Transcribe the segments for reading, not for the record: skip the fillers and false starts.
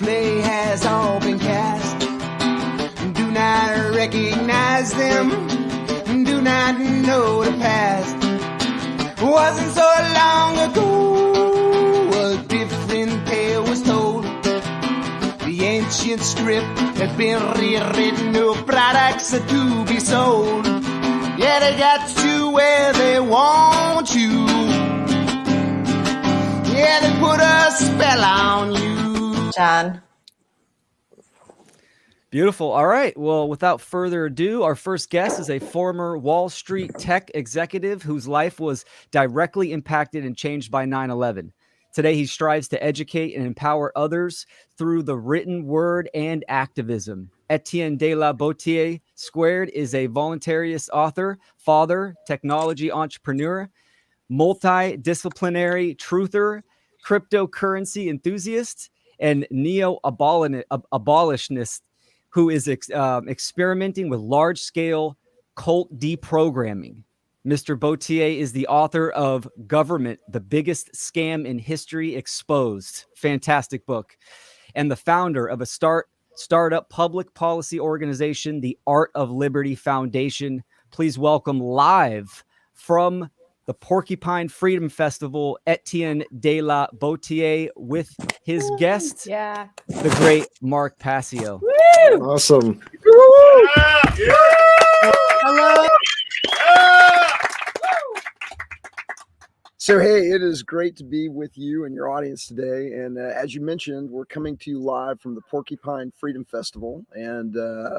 play has all been cast. Do not recognize them, do not know the past. Wasn't so long ago, a different tale was told. The ancient script had been rewritten, no products are to be sold. Yeah, they got you where they want you. Yeah, they put a spell on you. John. Beautiful. All right. Well, without further ado, our first guest is a former Wall Street tech executive whose life was directly impacted and changed by 9/11. Today, he strives to educate and empower others through the written word and activism. Etienne de la Boetie Squared is a voluntarist author, father, technology entrepreneur, multidisciplinary truther, cryptocurrency enthusiast, and neo-abolitionist who is experimenting with large-scale cult deprogramming. Mr. Boetie is the author of Government, the Biggest Scam in History Exposed. Fantastic book. And the founder of a startup public policy organization, the ArtOfLiberty Foundation. Please welcome live from the Porcupine Freedom Festival, Etienne de la Boetie with his guest, the great Mark Passio. Woo! Awesome. Yeah. Hello. So, hey, it is great to be with you and your audience today. And as you mentioned, we're coming to you live from the Porcupine Freedom Festival. And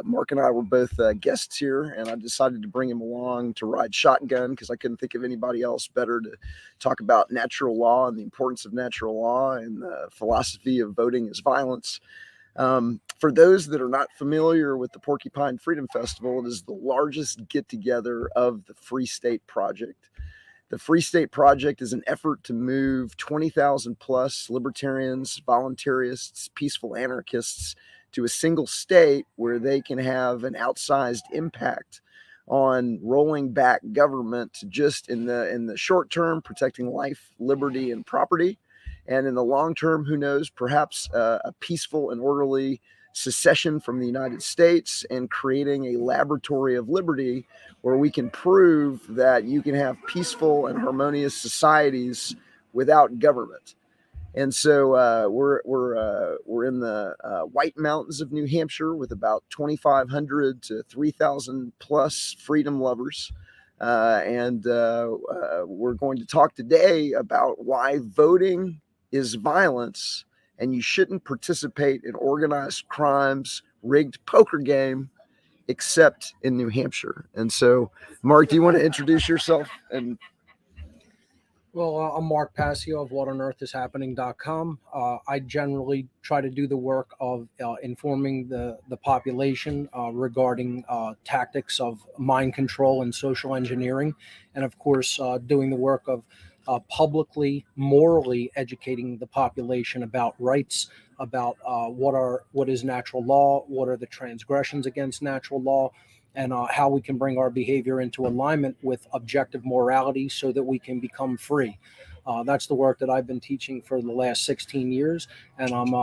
Mark and I were both guests here, and I decided to bring him along to ride shotgun because I couldn't think of anybody else better to talk about natural law and the importance of natural law and the philosophy of voting as violence. For those that are not familiar with the Porcupine Freedom Festival, it is the largest get-together of the Free State Project. The Free State Project is an effort to move 20,000 plus libertarians, voluntarists, peaceful anarchists to a single state where they can have an outsized impact on rolling back government just in the short term, protecting life, liberty, and property. And in the long term, who knows, perhaps a peaceful and orderly secession from the United States and creating a laboratory of liberty where we can prove that you can have peaceful and harmonious societies without government. And so we're in the White Mountains of New Hampshire with about 2,500 to 3,000 plus freedom lovers. And we're going to talk today about why voting is violence and you shouldn't participate in organized crimes, rigged poker game, except in New Hampshire. And so, Mark, do you want to introduce yourself? And Well, I'm Mark Passio of whatonearthishappening.com. I generally try to do the work of informing the population regarding tactics of mind control and social engineering, and of course doing the work of publicly, morally educating the population about rights, about what is natural law, what are the transgressions against natural law, and how we can bring our behavior into alignment with objective morality so that we can become free. That's the work that I've been teaching for the last 16 years, and I'm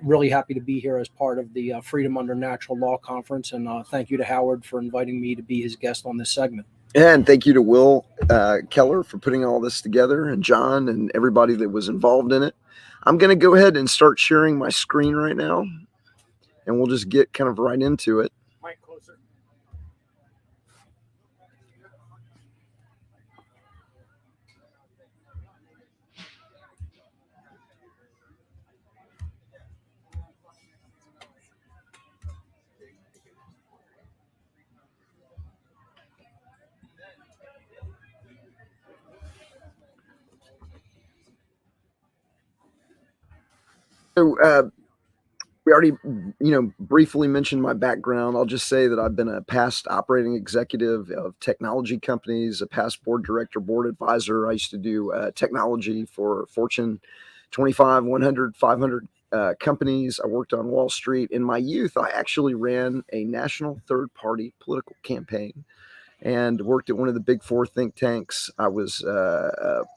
really happy to be here as part of the Freedom Under Natural Law Conference, and thank you to Howard for inviting me to be his guest on this segment. And thank you to Will Keller for putting all this together, and John and everybody that was involved in it. I'm going to go ahead and start sharing my screen right now, and we'll just get kind of right into it. Mic closer. So we already, briefly mentioned my background. I'll just say that I've been a past operating executive of technology companies, a past board director, board advisor. I used to do technology for Fortune 25, 100, 500 companies. I worked on Wall Street. In my youth, I actually ran a national third-party political campaign and worked at one of the big four think tanks. I was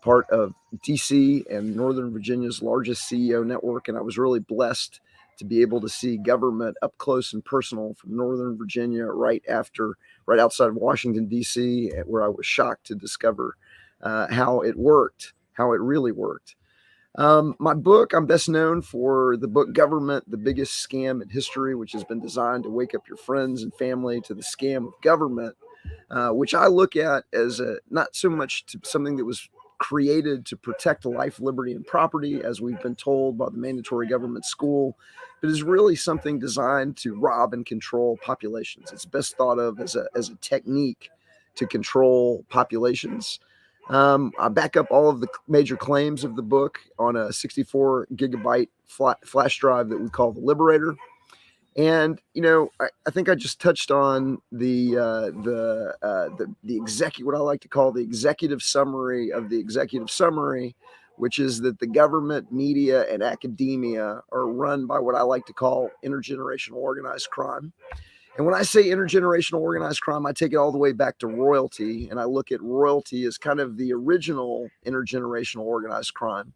part of DC and Northern Virginia's largest CEO network, and I was really blessed to be able to see government up close and personal from Northern Virginia, right outside of Washington, D.C., where I was shocked to discover how it worked, how it really worked. My book, I'm best known for the book Government, the Biggest Scam in History, which has been designed to wake up your friends and family to the scam of government, which I look at as not so much to something that was created to protect life, liberty, and property, as we've been told by the mandatory government school, but is really something designed to rob and control populations. It's best thought of as a technique to control populations. I back up all of the major claims of the book on a 64 gigabyte flash drive that we call the Liberator. And, I think I just touched on the what I like to call the executive summary of the executive summary, which is that the government, media, and academia are run by what I like to call intergenerational organized crime. And when I say intergenerational organized crime, I take it all the way back to royalty. And I look at royalty as kind of the original intergenerational organized crime.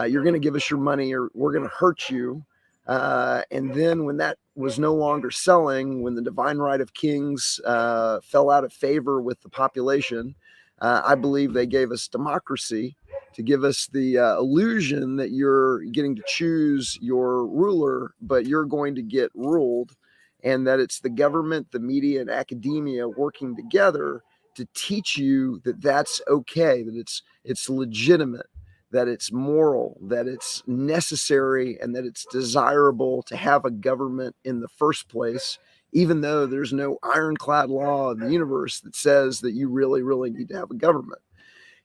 You're going to give us your money or we're going to hurt you. And then when that was no longer selling, when the divine right of kings fell out of favor with the population, I believe they gave us democracy to give us the illusion that you're getting to choose your ruler, but you're going to get ruled. And that it's the government, the media, and academia working together to teach you that that's okay, that it's legitimate, that it's moral, that it's necessary, and that it's desirable to have a government in the first place, even though there's no ironclad law in the universe that says that you really, really need to have a government.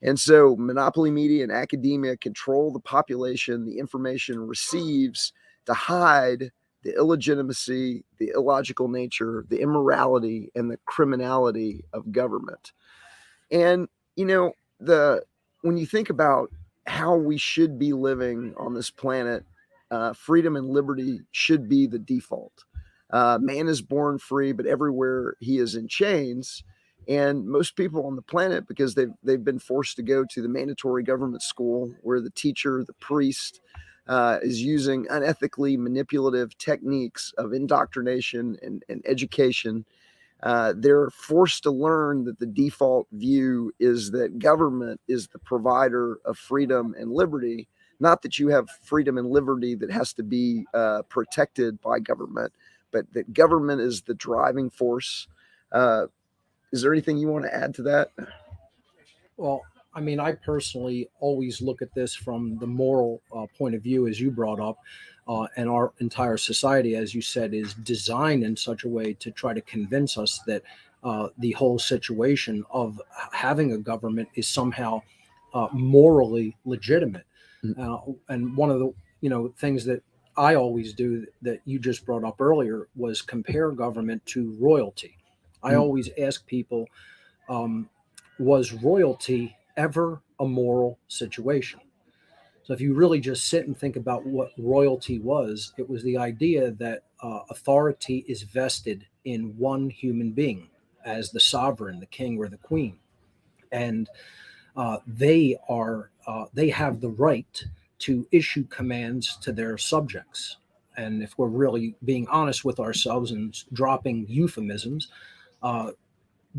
And so monopoly media and academia control the population, the information receives to hide the illegitimacy, the illogical nature, the immorality, and the criminality of government. And, when you think about how we should be living on this planet, freedom and liberty should be the default. Man is born free, but everywhere he is in chains. And most people on the planet, because they've been forced to go to the mandatory government school where the teacher, the priest, is using unethically manipulative techniques of indoctrination and education. They're forced to learn that the default view is that government is the provider of freedom and liberty, not that you have freedom and liberty that has to be protected by government, but that government is the driving force. Is there anything you want to add to that? Well, I mean, I personally always look at this from the moral point of view, as you brought up, and our entire society, as you said, is designed in such a way to try to convince us that the whole situation of having a government is somehow morally legitimate. And one of the things that I always do that you just brought up earlier was compare government to royalty. I always ask people, was royalty ever a moral situation? So if you really just sit and think about what royalty was, it was the idea that authority is vested in one human being as the sovereign, the king or the queen. And they have the right to issue commands to their subjects. And if we're really being honest with ourselves and dropping euphemisms,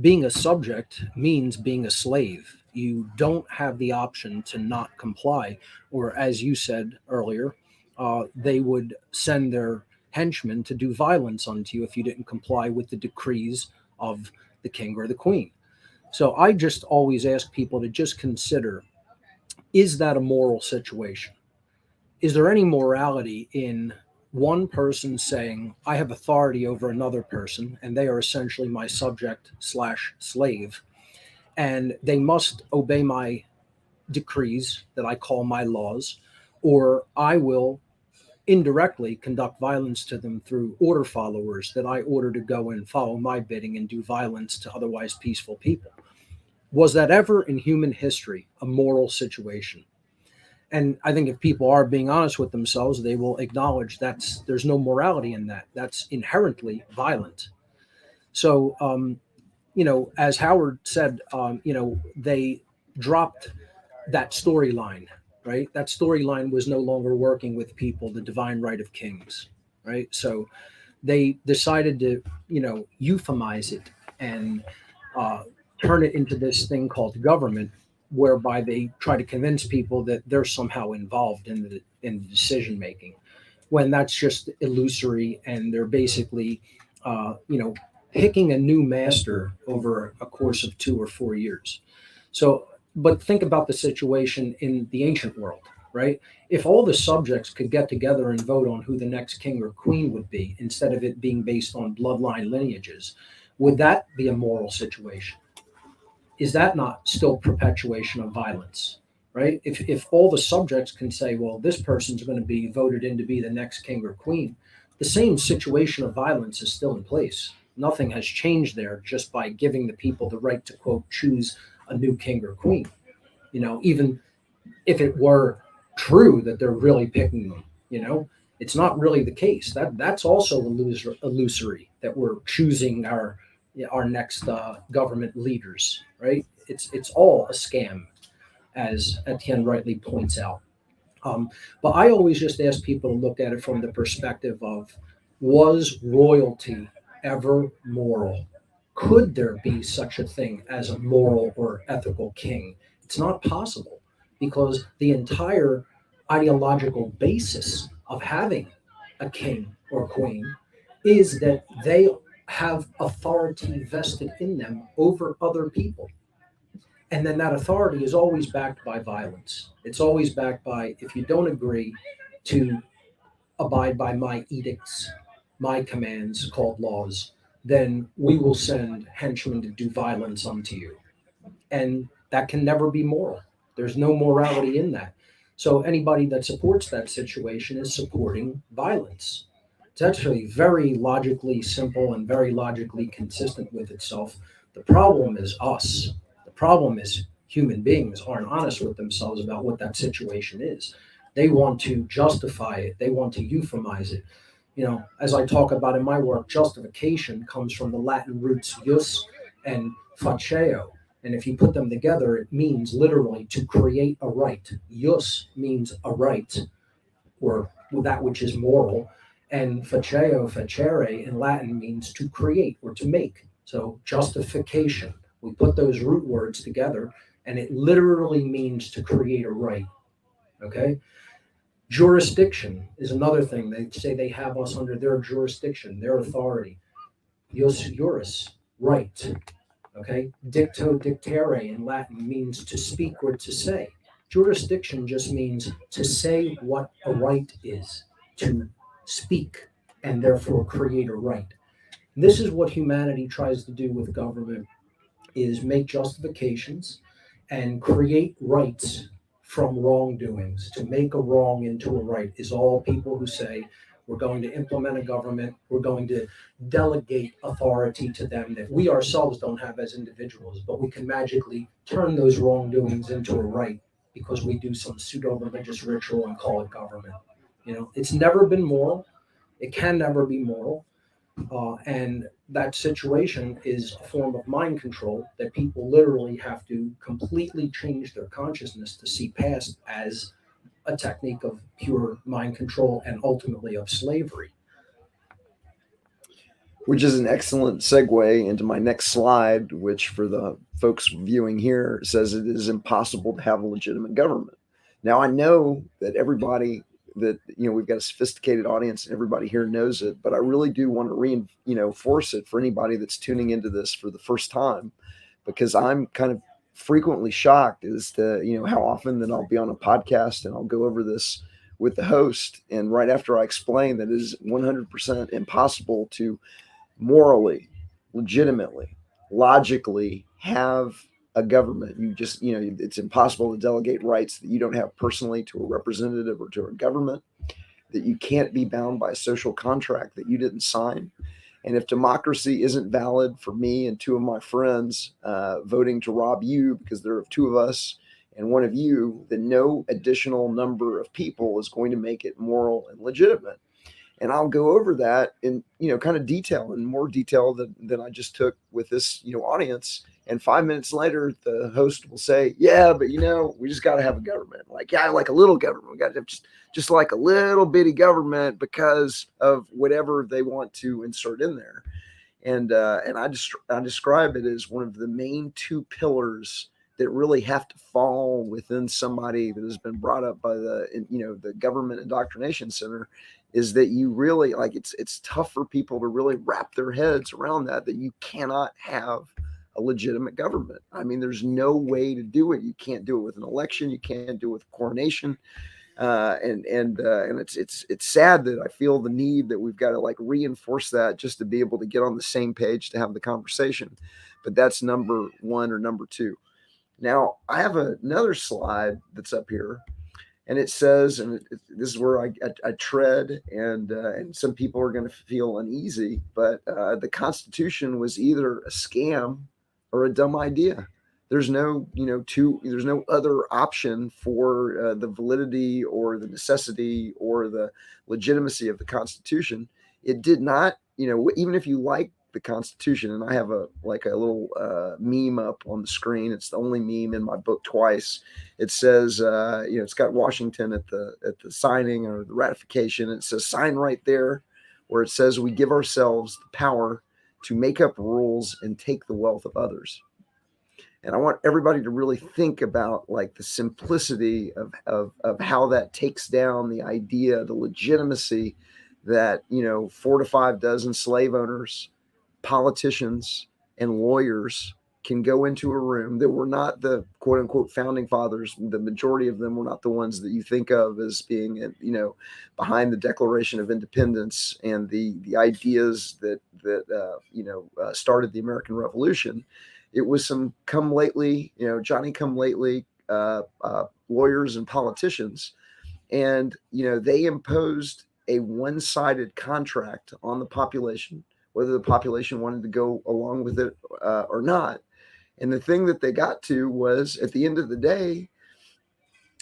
being a subject means being a slave. You don't have the option to not comply, or as you said earlier, they would send their henchmen to do violence unto you if you didn't comply with the decrees of the king or the queen. So I just always ask people to just consider, is that a moral situation? Is there any morality in one person saying, I have authority over another person, and they are essentially my subject / slave, and they must obey my decrees that I call my laws, or I will indirectly conduct violence to them through order followers that I order to go and follow my bidding and do violence to otherwise peaceful people? Was that ever in human history a moral situation? And I think if people are being honest with themselves, they will acknowledge there's no morality in that. That's inherently violent. So, as Howard said, they dropped that storyline, right? That storyline was no longer working with people, the divine right of kings. right? So they decided to, euphemize it and turn it into this thing called government, whereby they try to convince people that they're somehow involved in the decision making, when that's just illusory, and they're basically, picking a new master over a course of 2 or 4 years. So, but think about the situation in the ancient world, right? If all the subjects could get together and vote on who the next king or queen would be, instead of it being based on bloodline lineages, would that be a moral situation? Is that not still perpetuation of violence, right? If all the subjects can say, well, this person's going to be voted in to be the next king or queen, the same situation of violence is still in place. Nothing has changed there just by giving the people the right to, quote, choose a new king or queen. Even if it were true that they're really picking them, it's not really the case. That's also illusory, that we're choosing our next government leaders, right? It's all a scam, as Etienne rightly points out. But I always just ask people to look at it from the perspective of, was royalty ever moral? Could there be such a thing as a moral or ethical king? It's not possible, because the entire ideological basis of having a king or queen is that they have authority vested in them over other people. And then that authority is always backed by violence. It's always backed by, if you don't agree to abide by my edicts, my commands called laws, then we will send henchmen to do violence unto you. And that can never be moral. There's no morality in that. So anybody that supports that situation is supporting violence. It's actually very logically simple and very logically consistent with itself. The problem is us. The problem is human beings aren't honest with themselves about what that situation is. They want to justify it. They want to euphemize it. As I talk about in my work, justification comes from the Latin roots jus and faceo. And if you put them together, it means literally to create a right. Jus means a right, or that which is moral. And faceo, facere in Latin means to create or to make. So justification, we put those root words together, and it literally means to create a right. Okay? Jurisdiction is another thing. They say they have us under their jurisdiction, their authority. Jus juris, right. Okay? Dicto dictere in Latin means to speak or to say. Jurisdiction just means to say what a right is, to speak and therefore create a right. And this is what humanity tries to do with government, is make justifications and create rights from wrongdoings. To make a wrong into a right is all people who say, we're going to implement a government, we're going to delegate authority to them that we ourselves don't have as individuals, but we can magically turn those wrongdoings into a right because we do some pseudo-religious ritual and call it government. It's never been moral. It can never be moral. And that situation is a form of mind control that people literally have to completely change their consciousness to see past as a technique of pure mind control and ultimately of slavery. Which is an excellent segue into my next slide, which for the folks viewing here says it is impossible to have a legitimate government. Now, I know that everybody that, we've got a sophisticated audience and everybody here knows it, but I really do want to reinforce it for anybody that's tuning into this for the first time, because I'm kind of frequently shocked as to, how often that I'll be on a podcast and I'll go over this with the host. And right after I explain that it is 100% impossible to morally, legitimately, logically have a government. It's impossible to delegate rights that you don't have personally to a representative or to a government, that you can't be bound by a social contract that you didn't sign. And if democracy isn't valid for me and two of my friends voting to rob you because there are two of us and one of you, then no additional number of people is going to make it moral and legitimate. And I'll go over that in, kind of detail, in more detail than I just took with this, audience. And 5 minutes later, the host will say, yeah, but we just got to have a government. Like, yeah, like a little government. We got to have just like a little bitty government because of whatever they want to insert in there. And I describe it as one of the main two pillars that really have to fall within somebody that has been brought up by the government indoctrination center, is that you really like it's tough for people to really wrap their heads around that you cannot have a legitimate government. I mean, there's no way to do it. You can't do it with an election. You can't do it with a coronation. And it's sad that I feel the need that we've got to like reinforce that just to be able to get on the same page to have the conversation. But that's number one or number two. Now I have another slide that's up here, and it says, and this is where I tread, and some people are going to feel uneasy, but the Constitution was either a scam or a dumb idea. There's no, there's no other option for the validity or the necessity or the legitimacy of the Constitution. It did not, even if you like the Constitution, and I have a little meme up on the screen. It's the only meme in my book twice. It says, it's got Washington at the signing or the ratification. It says sign right there, where it says we give ourselves the power to make up rules and take the wealth of others. And I want everybody to really think about like the simplicity of how that takes down the idea, the legitimacy that, 4 to 5 dozen slave owners, politicians, and lawyers can go into a room that were not the quote unquote founding fathers. The majority of them were not the ones that you think of as being, behind the Declaration of Independence and the ideas that started the American Revolution. It was some Johnny come lately lawyers and politicians. And, they imposed a one-sided contract on the population, whether the population wanted to go along with it or not. And the thing that they got to was, at the end of the day,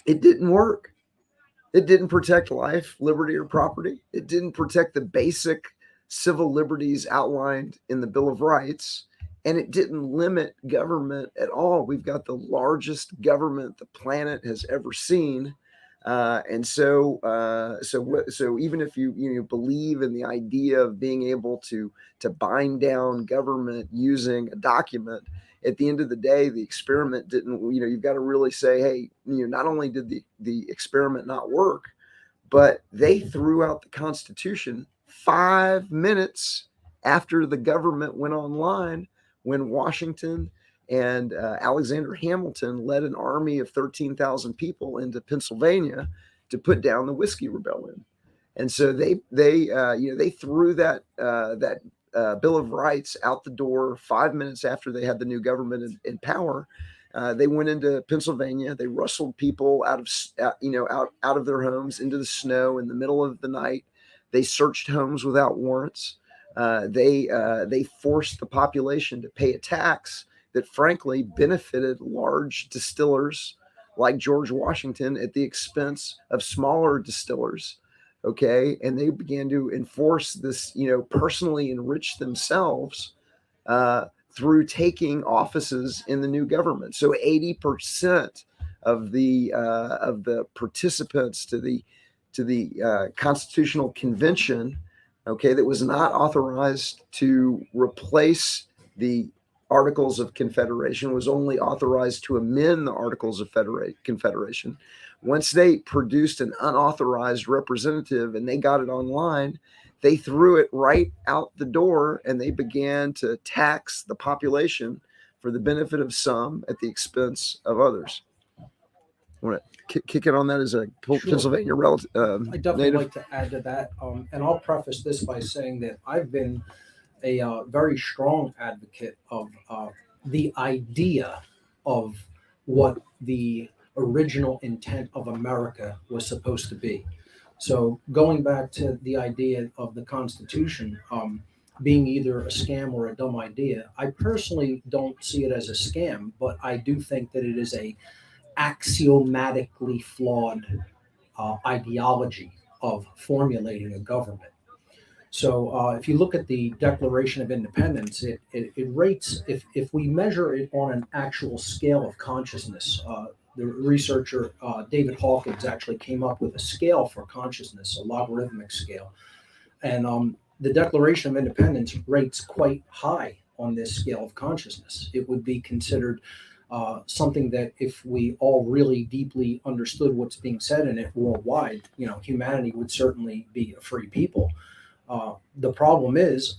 it didn't work. It didn't protect life, liberty, or property. It didn't protect the basic civil liberties outlined in the Bill of Rights. And it didn't limit government at all. We've got the largest government the planet has ever seen. So even if you believe in the idea of being able to bind down government using a document, at the end of the day, the experiment didn't, you've got to really say, hey, not only did the experiment not work, but they threw out the Constitution 5 minutes after the government went online, when Washington and Alexander Hamilton led an army of 13,000 people into Pennsylvania to put down the Whiskey Rebellion. And so they threw that Bill of Rights out the door 5 minutes after they had the new government in power. They went into Pennsylvania. They rustled people out of their homes into the snow in the middle of the night. They searched homes without warrants. They forced the population to pay a tax that frankly benefited large distillers like George Washington at the expense of smaller distillers. Okay. And they began to enforce this, personally enrich themselves through taking offices in the new government. So 80% of the participants to the Constitutional Convention, okay, that was not authorized to replace the Articles of Confederation, was only authorized to amend the Articles of Confederation. Once they produced an unauthorized representative and they got it online, they threw it right out the door and they began to tax the population for the benefit of some at the expense of others. I want to kick it on that as a Pennsylvania relative. I definitely like to add to that. And I'll preface this by saying that I've been a very strong advocate of the idea of what the original intent of America was supposed to be. So going back to the idea of the Constitution being either a scam or a dumb idea, I personally don't see it as a scam, but I do think that it is a axiomatically flawed ideology of formulating a government. So if you look at the Declaration of Independence, it rates, if we measure it on an actual scale of consciousness, the researcher David Hawkins actually came up with a scale for consciousness, a logarithmic scale. And the Declaration of Independence rates quite high on this scale of consciousness. It would be considered something that, if we all really deeply understood what's being said in it worldwide, humanity would certainly be a free people. The problem is,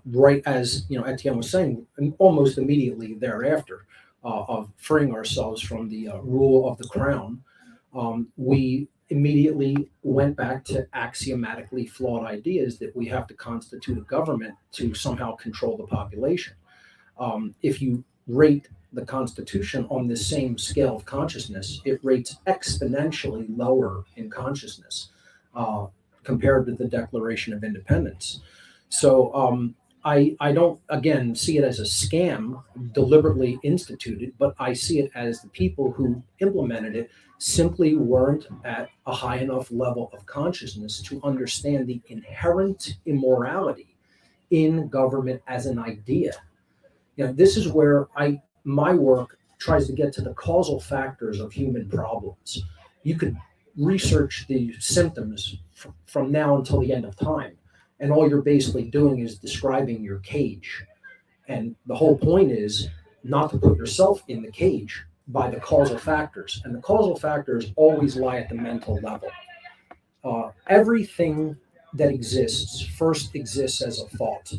right as Etienne was saying, almost immediately thereafter of freeing ourselves from the rule of the crown, we immediately went back to axiomatically flawed ideas that we have to constitute a government to somehow control the population. If you rate the Constitution on this same scale of consciousness, it rates exponentially lower in consciousness compared to the Declaration of Independence. So I don't, again, see it as a scam deliberately instituted, but I see it as the people who implemented it simply weren't at a high enough level of consciousness to understand the inherent immorality in government as an idea. This is where my work tries to get to the causal factors of human problems. You could research the symptoms from now until the end of time, and all you're basically doing is describing your cage. And the whole point is not to put yourself in the cage by the causal factors. And the causal factors always lie at the mental level. Everything that exists first exists as a thought.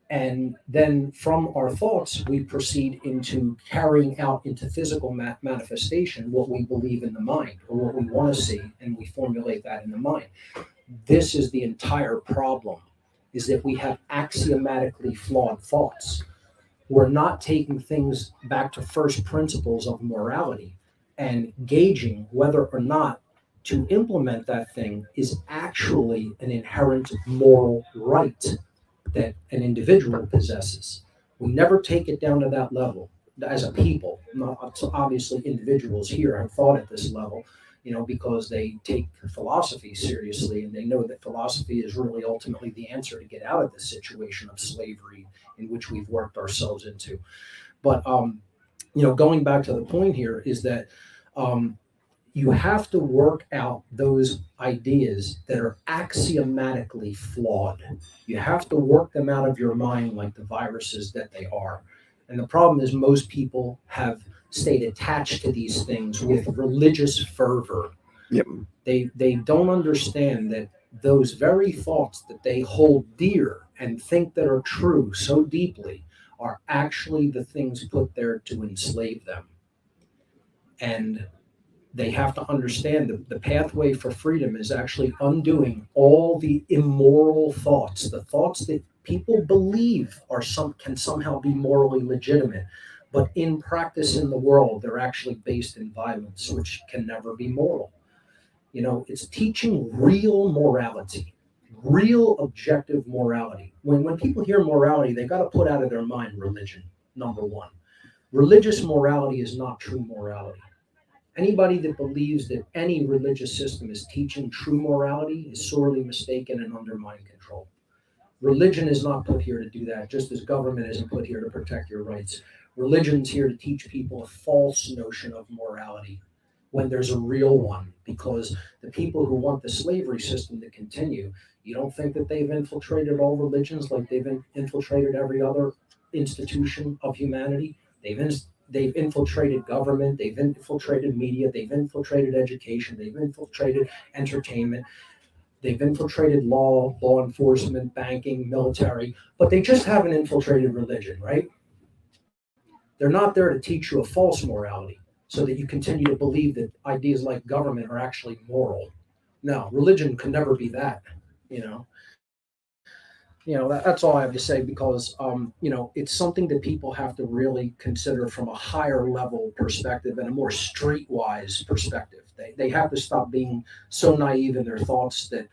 And then from our thoughts, we proceed into carrying out into physical manifestation what we believe in the mind, or what we want to see, and we formulate that in the mind. This is the entire problem, is that we have axiomatically flawed thoughts. We're not taking things back to first principles of morality and gauging whether or not to implement that thing is actually an inherent moral right that an individual possesses. We never take it down to that level as a people. Not obviously individuals here have thought at this level, because they take philosophy seriously, and they know that philosophy is really ultimately the answer to get out of this situation of slavery in which we've worked ourselves into. But going back to the point here is that you have to work out those ideas that are axiomatically flawed. You have to work them out of your mind like the viruses that they are. And the problem is most people have stayed attached to these things with religious fervor. Yep. They don't understand that those very thoughts that they hold dear and think that are true so deeply are actually the things put there to enslave them. And they have to understand that the pathway for freedom is actually undoing all the immoral thoughts, the thoughts that people believe can somehow be morally legitimate, but in practice in the world, they're actually based in violence, which can never be moral. It's teaching real morality, real objective morality. When people hear morality, they got to put out of their mind religion, number one. Religious morality is not true morality. Anybody that believes that any religious system is teaching true morality is sorely mistaken and under mind control. Religion is not put here to do that, just as government isn't put here to protect your rights. Religion's here to teach people a false notion of morality when there's a real one, because the people who want the slavery system to continue, you don't think that they've infiltrated all religions like they've infiltrated every other institution of humanity? They've infiltrated government, they've infiltrated media, they've infiltrated education, they've infiltrated entertainment, they've infiltrated law enforcement, banking, military, but they just haven't infiltrated religion, right? They're not there to teach you a false morality so that you continue to believe that ideas like government are actually moral. No, religion could never be that, That's all I have to say, because, it's something that people have to really consider from a higher level perspective and a more streetwise perspective. They have to stop being so naive in their thoughts that,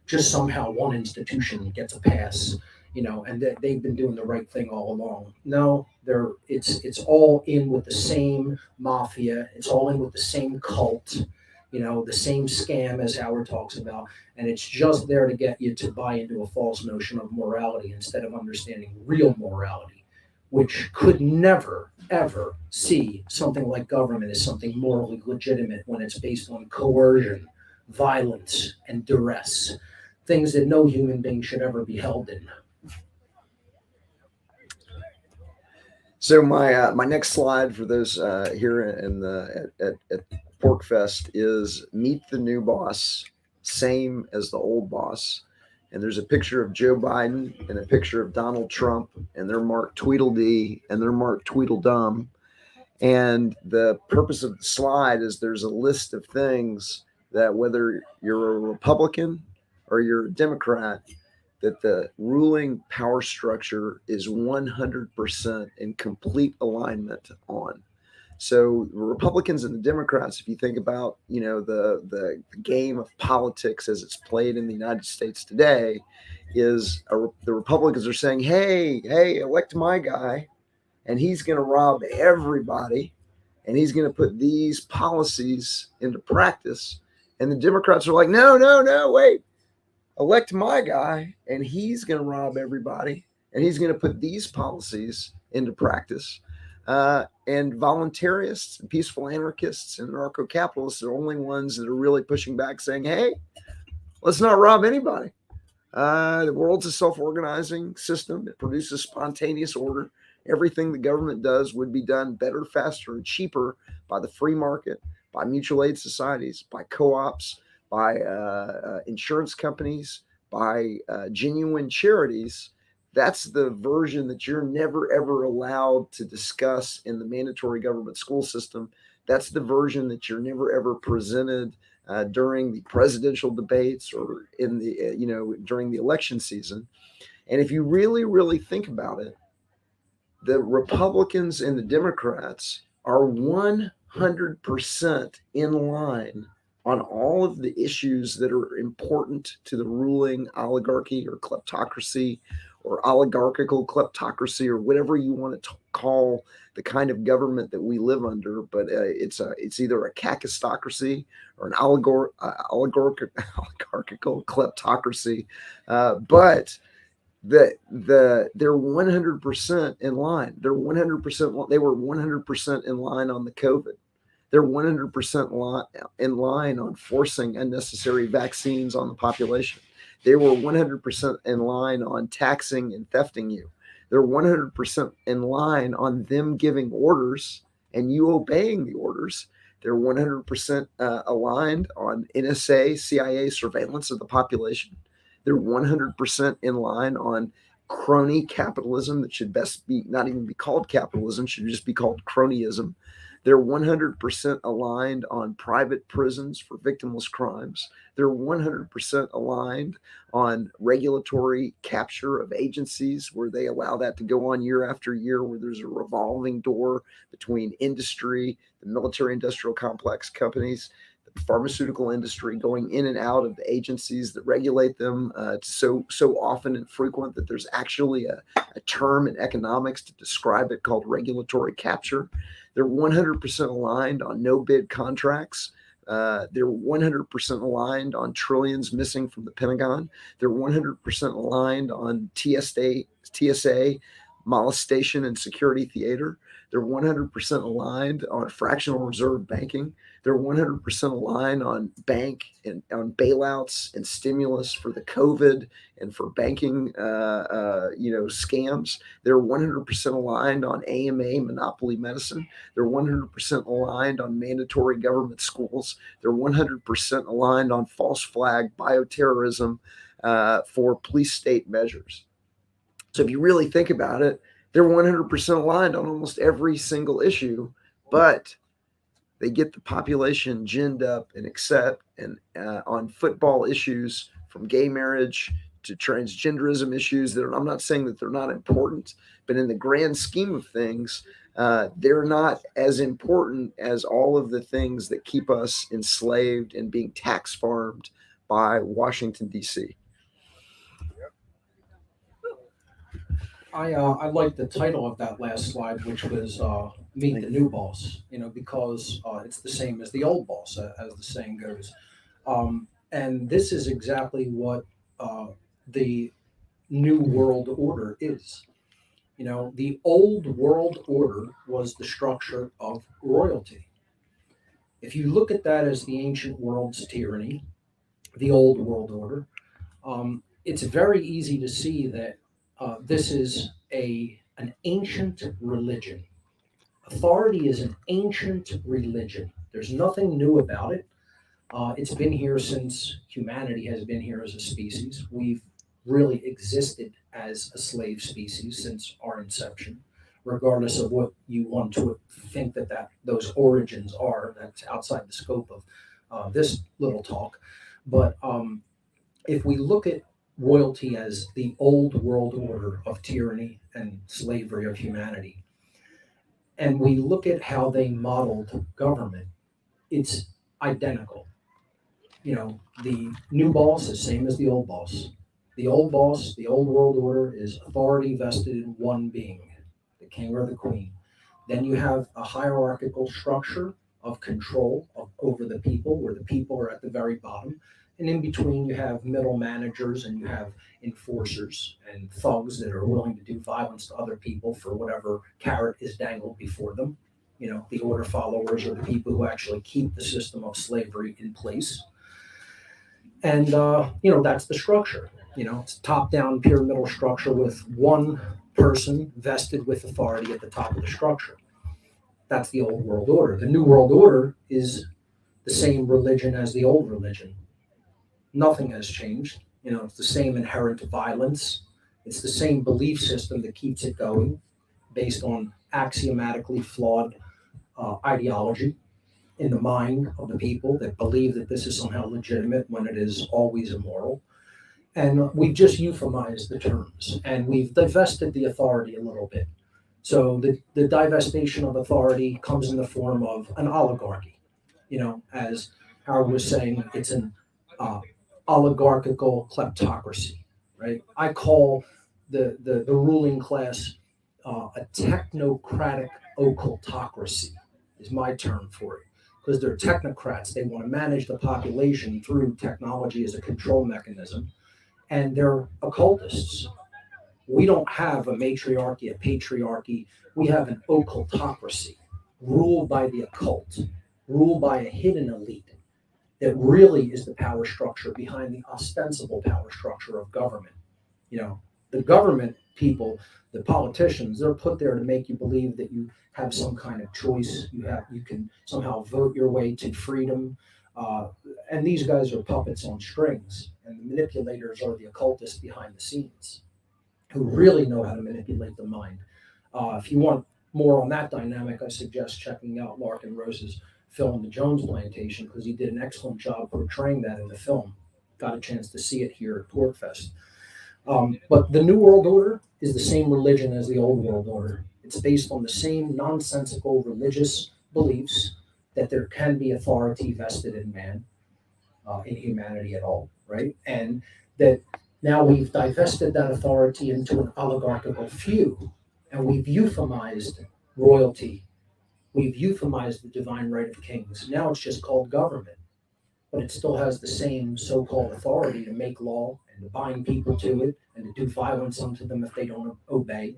just somehow one institution gets a pass, and that they've been doing the right thing all along. No, it's all in with the same mafia. It's all in with the same cult. the same scam as Howard talks about. And it's just there to get you to buy into a false notion of morality instead of understanding real morality, which could never, ever see something like government as something morally legitimate when it's based on coercion, violence, and duress, things that no human being should ever be held in. So my next slide for those here in at PorcFest is meet the new boss, same as the old boss. And there's a picture of Joe Biden and a picture of Donald Trump, and they're marked Tweedledee and they're marked Tweedledum. And the purpose of the slide is there's a list of things that whether you're a Republican or you're a Democrat, that the ruling power structure is 100% in complete alignment on. So the Republicans and the Democrats, if you think about, the game of politics as it's played in the United States today, is the Republicans are saying, hey, elect my guy, and he's going to rob everybody, and he's going to put these policies into practice. And the Democrats are like, no, wait. Elect my guy, and he's going to rob everybody, and he's going to put these policies into practice. And voluntarists, and peaceful anarchists, and anarcho-capitalists are the only ones that are really pushing back, saying, hey, let's not rob anybody. The world's a self-organizing system. It produces spontaneous order. Everything the government does would be done better, faster, and cheaper by the free market, by mutual aid societies, by co-ops, by insurance companies, by genuine charities. That's the version that you're never, ever allowed to discuss in the mandatory government school system. That's the version that you're never, ever presented during the presidential debates or in the, during the election season. And if you really, really think about it, the Republicans and the Democrats are 100% in line on all of the issues that are important to the ruling oligarchy or kleptocracy or oligarchical kleptocracy or whatever you want to call the kind of government that we live under. But it's either a kakistocracy or an oligarchical kleptocracy. But they're 100% in line. They were 100% in line on the COVID. They're 100% in line on forcing unnecessary vaccines on the population. They were 100% in line on taxing and thefting you. They're 100% in line on them giving orders and you obeying the orders. They're 100% aligned on NSA, CIA surveillance of the population. They're 100% in line on crony capitalism that should best be not even be called capitalism, should just be called cronyism. They're 100% aligned on private prisons for victimless crimes. They're 100% aligned on regulatory capture of agencies where they allow that to go on year after year, where there's a revolving door between industry, the military industrial complex companies, the pharmaceutical industry going in and out of the agencies that regulate them so often and frequent that there's actually a term in economics to describe it called regulatory capture. They're 100% aligned on no bid contracts. They're 100% aligned on trillions missing from the Pentagon. They're 100% aligned on TSA, molestation and security theater. They're 100% aligned on fractional reserve banking. They're 100% aligned on bank and on bailouts and stimulus for the COVID and for banking, scams. They're 100% aligned on AMA, monopoly medicine. They're 100% aligned on mandatory government schools. They're 100% aligned on false flag bioterrorism for police state measures. So if you really think about it, they're 100% aligned on almost every single issue, but they get the population ginned up and accept and on football issues, from gay marriage to transgenderism issues that I'm not saying that they're not important, but in the grand scheme of things, they're not as important as all of the things that keep us enslaved and being tax farmed by Washington, D.C. I like the title of that last slide, which was "Meet the New Boss." Because it's the same as the old boss, as the saying goes. And this is exactly what the New World Order is. The old world order was the structure of royalty. If you look at that as the ancient world's tyranny, the old world order, it's very easy to see that this is an ancient religion. Authority is an ancient religion. There's nothing new about it. It's been here since humanity has been here as a species. We've really existed as a slave species since our inception, regardless of what you want to think that those origins are. That's outside the scope of this little talk. But if we look at royalty as the old world order of tyranny and slavery of humanity, and we look at how they modeled government, it's identical. The new boss is same as the old boss. The old boss, the old world order, is authority vested in one being, the king or the queen. Then you have a hierarchical structure of control over the people, where the people are at the very bottom. And in between, you have middle managers and you have enforcers and thugs that are willing to do violence to other people for whatever carrot is dangled before them. The order followers are the people who actually keep the system of slavery in place. And, that's the structure. It's a top-down pyramidal structure with one person vested with authority at the top of the structure. That's the old world order. The new world order is the same religion as the old religion. Nothing has changed. It's the same inherent violence. It's the same belief system that keeps it going, based on axiomatically flawed ideology in the mind of the people that believe that this is somehow legitimate when it is always immoral. And we've just euphemized the terms, and we've divested the authority a little bit. So the divestation of authority comes in the form of an oligarchy. As Howard was saying, it's an oligarchical kleptocracy, right? I call the ruling class a technocratic occultocracy is my term for it, because they're technocrats. They want to manage the population through technology as a control mechanism, and they're occultists. We don't have a matriarchy, a patriarchy. We have an occultocracy ruled by the occult, ruled by a hidden elite that really is the power structure behind the ostensible power structure of government. The government people, the politicians, they're put there to make you believe that you have some kind of choice. You can somehow vote your way to freedom. And these guys are puppets on strings, and the manipulators are the occultists behind the scenes, who really know how to manipulate the mind. If you want more on that dynamic, I suggest checking out Larkin Rose's film, The Jones Plantation, because he did an excellent job portraying that in the film. Got a chance to see it here at PorcFest. But the New World Order is the same religion as the Old World Order. It's based on the same nonsensical religious beliefs that there can be authority vested in man, in humanity at all, right? And that now we've divested that authority into an oligarchical few, and we've euphemized royalty. We've euphemized the divine right of kings. Now it's just called government, but it still has the same so-called authority to make law and to bind people to it and to do violence unto them if they don't obey.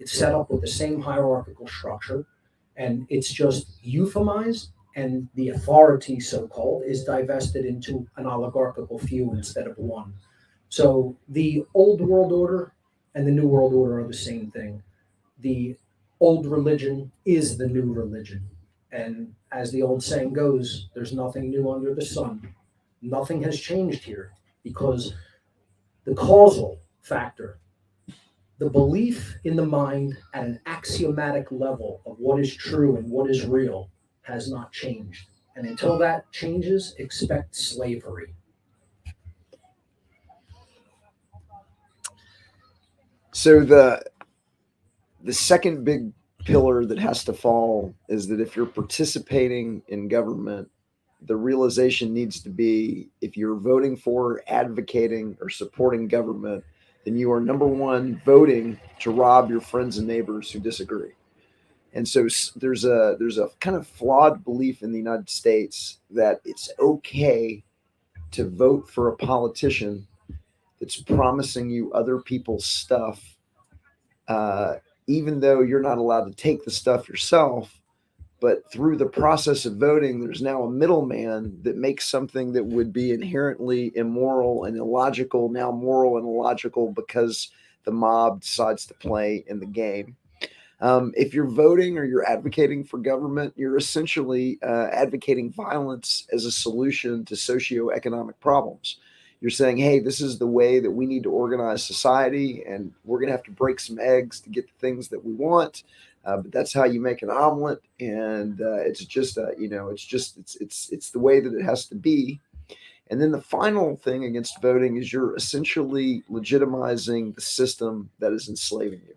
It's set up with the same hierarchical structure, and it's just euphemized, and the authority, so-called, is divested into an oligarchical few instead of one. So the old world order and the new world order are the same thing. The old religion is the new religion. And as the old saying goes, there's nothing new under the sun. Nothing has changed here, because the causal factor, the belief in the mind at an axiomatic level of what is true and what is real, has not changed. And until that changes, expect slavery. So the second big pillar that has to fall is that if you're participating in government, the realization needs to be, if you're voting for, advocating, or supporting government, then you are, number one, voting to rob your friends and neighbors who disagree. And so there's a kind of flawed belief in the United States that it's okay to vote for a politician that's promising you other people's stuff, even though you're not allowed to take the stuff yourself. But through the process of voting, there's now a middleman that makes something that would be inherently immoral and illogical now moral and illogical because the mob decides to play in the game. If you're voting or you're advocating for government, you're essentially advocating violence as a solution to socioeconomic problems. You're saying, hey, this is the way that we need to organize society, and we're going to have to break some eggs to get the things that we want. But that's how you make an omelet, and it's just it's the way that it has to be. And then the final thing against voting is you're essentially legitimizing the system that is enslaving you.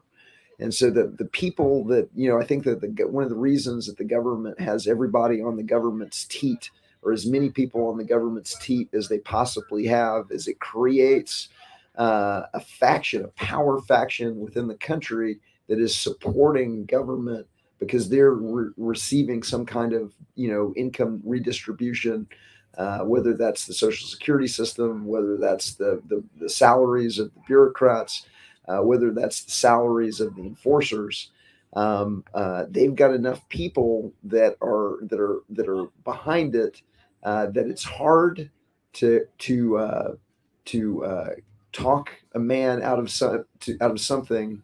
And so the people that, I think that one of the reasons that the government has everybody on the government's teat, or as many people on the government's teat as they possibly have, is it creates a faction, a power faction within the country that is supporting government because they're receiving some kind of, income redistribution, whether that's the Social Security system, whether that's the salaries of the bureaucrats, whether that's the salaries of the enforcers. They've got enough people that are behind it that it's hard to talk a man out of something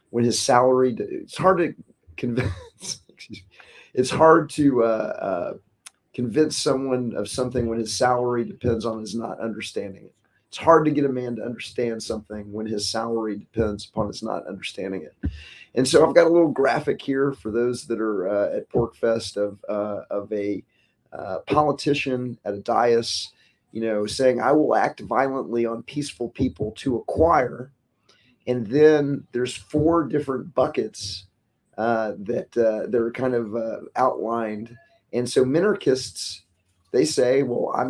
when his salary. It's hard to convince. It's hard to convince someone of something when his salary depends on his not understanding it. It's hard to get a man to understand something when his salary depends upon his not understanding it. And so I've got a little graphic here for those that are at PorcFest of a politician at a dais, saying, I will act violently on peaceful people to acquire. And then there's 4 different buckets that are kind of outlined. And so minarchists, they say, well, I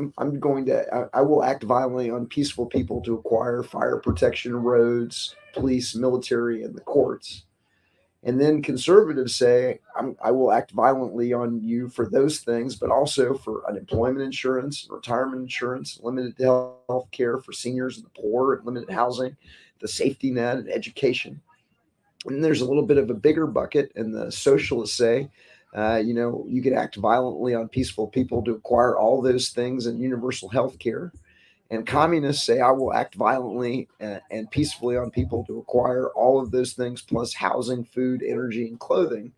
will act violently on peaceful people to acquire fire protection, roads, police, military, and the courts. And then conservatives say, I will act violently on you for those things, but also for unemployment insurance, retirement insurance, limited health care for seniors and the poor, limited housing, the safety net, and education. And there's a little bit of a bigger bucket, and the socialists say, you could act violently on peaceful people to acquire all those things and universal health care. And communists say, I will act violently and peacefully on people to acquire all of those things, plus housing, food, energy, and clothing.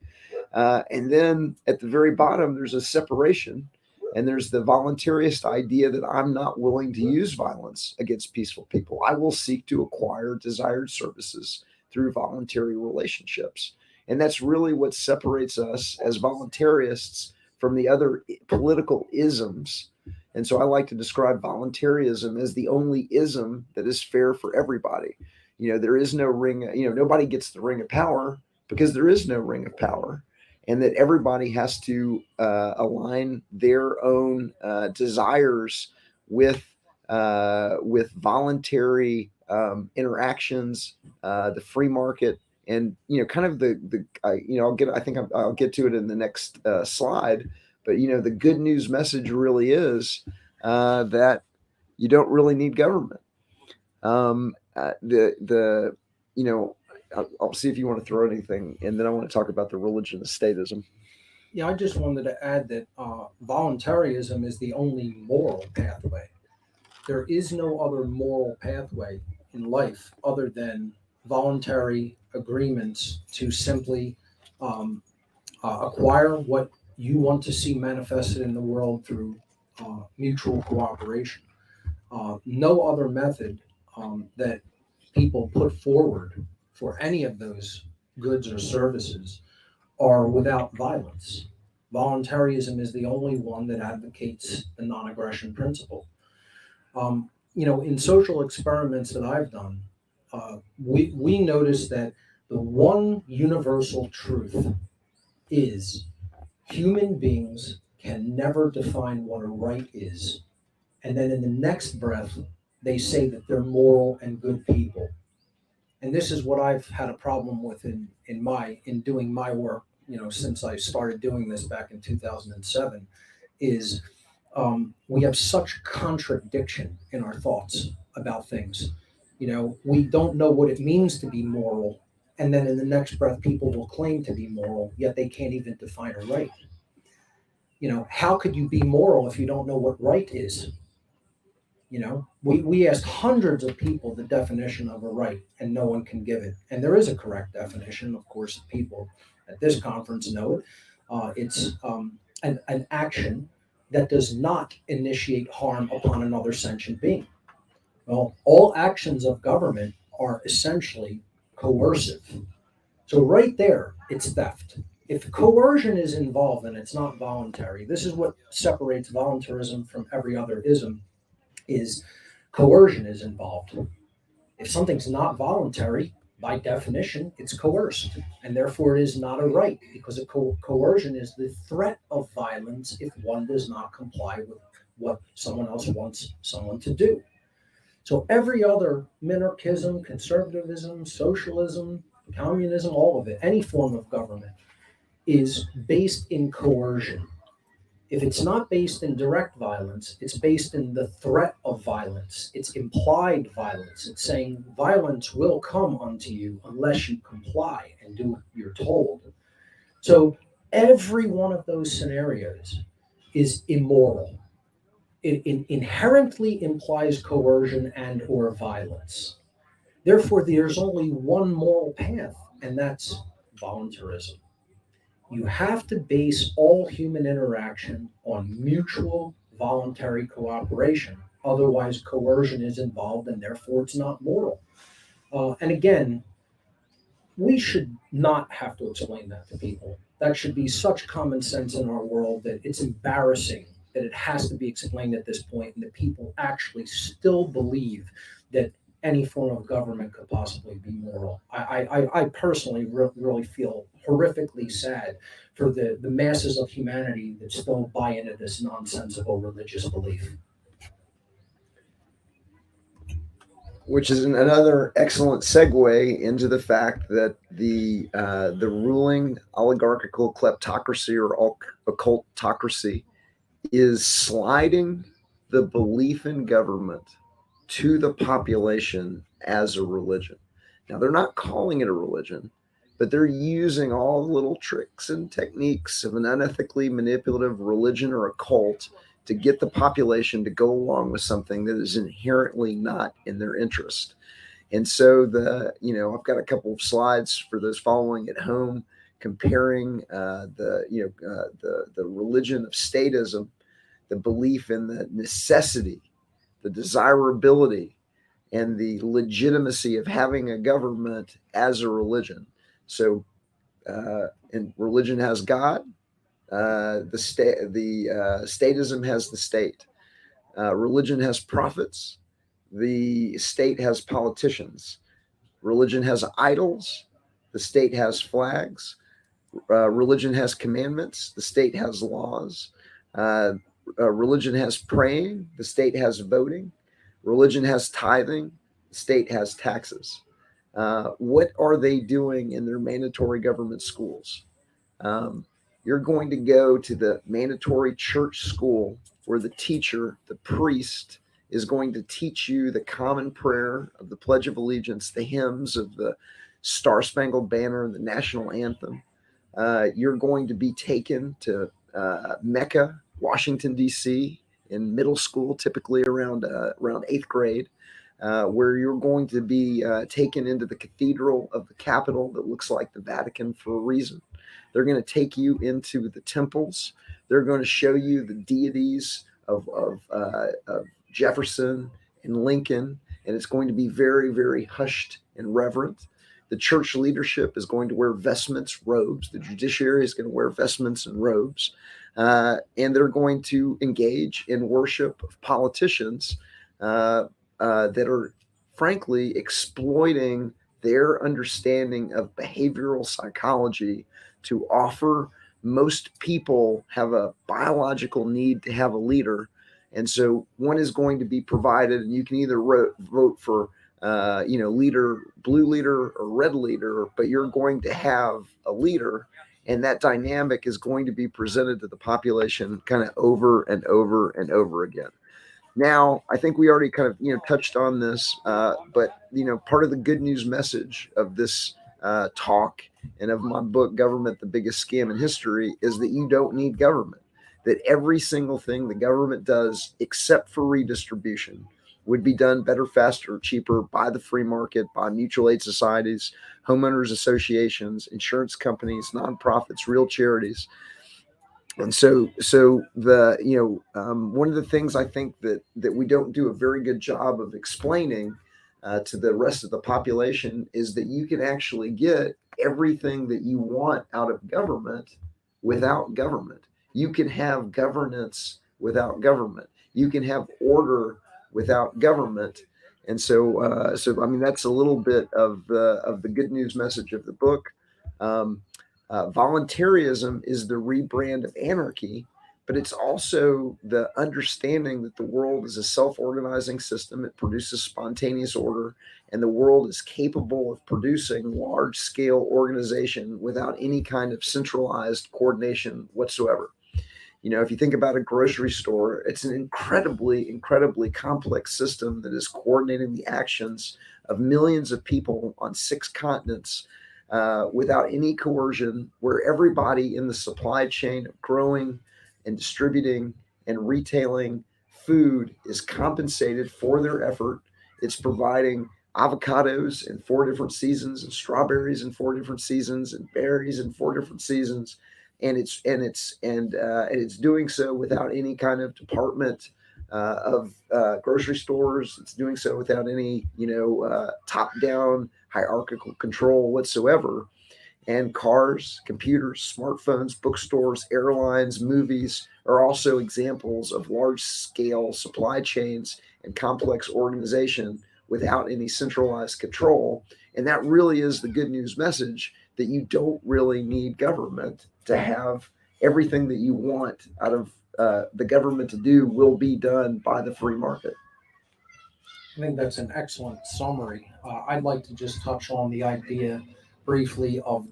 And then at the very bottom, there's a separation. And there's the voluntarist idea that I'm not willing to use violence against peaceful people. I will seek to acquire desired services through voluntary relationships. And that's really what separates us as voluntarists from the other political isms. And so I like to describe voluntarism as the only ism that is fair for everybody. There is no ring, nobody gets the ring of power because there is no ring of power, and that everybody has to align their own desires with voluntary interactions, the free market, and kind of I'll get to it in the next slide. But the good news message really is that you don't really need government. I'll see if you want to throw anything, and then I want to talk about the religion of statism. Yeah, I just wanted to add that voluntarism is the only moral pathway. There is no other moral pathway in life other than voluntary agreements to simply acquire what you want to see manifested in the world through mutual cooperation. No other method that people put forward for any of those goods or services are without violence. Voluntarism is the only one that advocates the non-aggression principle. In social experiments that I've done, we noticed that the one universal truth is human beings can never define what a right is. And then in the next breath, they say that they're moral and good people. And this is what I've had a problem with in doing my work, since I started doing this back in 2007, is we have such contradiction in our thoughts about things. We don't know what it means to be moral, and then in the next breath, people will claim to be moral, yet they can't even define a right. How could you be moral if you don't know what right is? We asked hundreds of people the definition of a right, and no one can give it. And there is a correct definition. Of course, people at this conference know it. It's an action that does not initiate harm upon another sentient being. Well, all actions of government are essentially coercive. So right there, it's theft. If coercion is involved and it's not voluntary, this is what separates voluntarism from every other ism, is coercion is involved. If something's not voluntary, by definition, it's coerced, and therefore it is not a right, because coercion is the threat of violence if one does not comply with what someone else wants someone to do. So every other minarchism, conservatism, socialism, communism, all of it, any form of government, is based in coercion. If it's not based in direct violence, it's based in the threat of violence. It's implied violence. It's saying violence will come unto you unless you comply and do what you're told. So every one of those scenarios is immoral. It inherently implies coercion and or violence. Therefore, there's only one moral path, and that's voluntarism. You have to base all human interaction on mutual voluntary cooperation. Otherwise, coercion is involved, and therefore it's not moral. And again, we should not have to explain that to people. That should be such common sense in our world that it's embarrassing that it has to be explained at this point, and that people actually still believe that any form of government could possibly be moral. I personally really feel horrifically sad for the masses of humanity that still buy into this nonsensical religious belief. Which is another excellent segue into the fact that the ruling oligarchical kleptocracy or occultocracy is sliding the belief in government to the population as a religion. Now, they're not calling it a religion, but they're using all the little tricks and techniques of an unethically manipulative religion or a cult to get the population to go along with something that is inherently not in their interest. And so I've got a couple of slides for those following at home comparing the religion of statism, the belief in the necessity, the desirability, and the legitimacy of having a government as a religion. So, and religion has God. Statism has the state. Religion has prophets. The state has politicians. Religion has idols. The state has flags. Religion has commandments. The state has laws. Religion has praying. The state has voting. Religion has tithing. The state has taxes. What are they doing in their mandatory government schools? You're going to go to the mandatory church school where the teacher, the priest, is going to teach you the common prayer of the Pledge of Allegiance, the hymns of the Star Spangled Banner, the national anthem. You're going to be taken to Mecca, Washington, D.C. in middle school, typically around 8th grade, where you're going to be taken into the cathedral of the Capitol that looks like the Vatican for a reason. They're going to take you into the temples. They're going to show you the deities of Jefferson and Lincoln, and it's going to be very, very hushed and reverent. The church leadership is going to wear vestments, robes. The judiciary is going to wear vestments and robes. And they're going to engage in worship of politicians that are, frankly, exploiting their understanding of behavioral psychology to offer. Most people have a biological need to have a leader, And so one is going to be provided, and you can either vote for, leader, blue leader or red leader, but you're going to have a leader, and that dynamic is going to be presented to the population kind of over and over and over again. Now, I think we already kind of, touched on this, but, part of the good news message of this talk and of my book, Government, the Biggest Scam in History, is that you don't need government, that every single thing the government does, except for redistribution, would be done better, faster, cheaper by the free market, by mutual aid societies, homeowners associations, insurance companies, nonprofits, real charities. And so the one of the things I think that we don't do a very good job of explaining to the rest of the population is that you can actually get everything that you want out of government without government. You can have governance without government. You can have order without government. And so I mean, that's a little bit of the good news message of the book. Voluntarism is the rebrand of anarchy, but it's also the understanding that the world is a self-organizing system. It produces spontaneous order, and the world is capable of producing large-scale organization without any kind of centralized coordination whatsoever. If you think about a grocery store, it's an incredibly, incredibly complex system that is coordinating the actions of millions of people on 6 continents without any coercion, where everybody in the supply chain of growing and distributing and retailing food is compensated for their effort. It's providing avocados in 4 different seasons, and strawberries in 4 different seasons, and berries in 4 different seasons. And it's doing so without any kind of department of grocery stores. It's doing so without any, top-down hierarchical control whatsoever. And cars, computers, smartphones, bookstores, airlines, movies are also examples of large-scale supply chains and complex organization without any centralized control. And that really is the good news message, that you don't really need government to have everything that you want out of the government to do will be done by the free market. I think that's an excellent summary. I'd like to just touch on the idea briefly of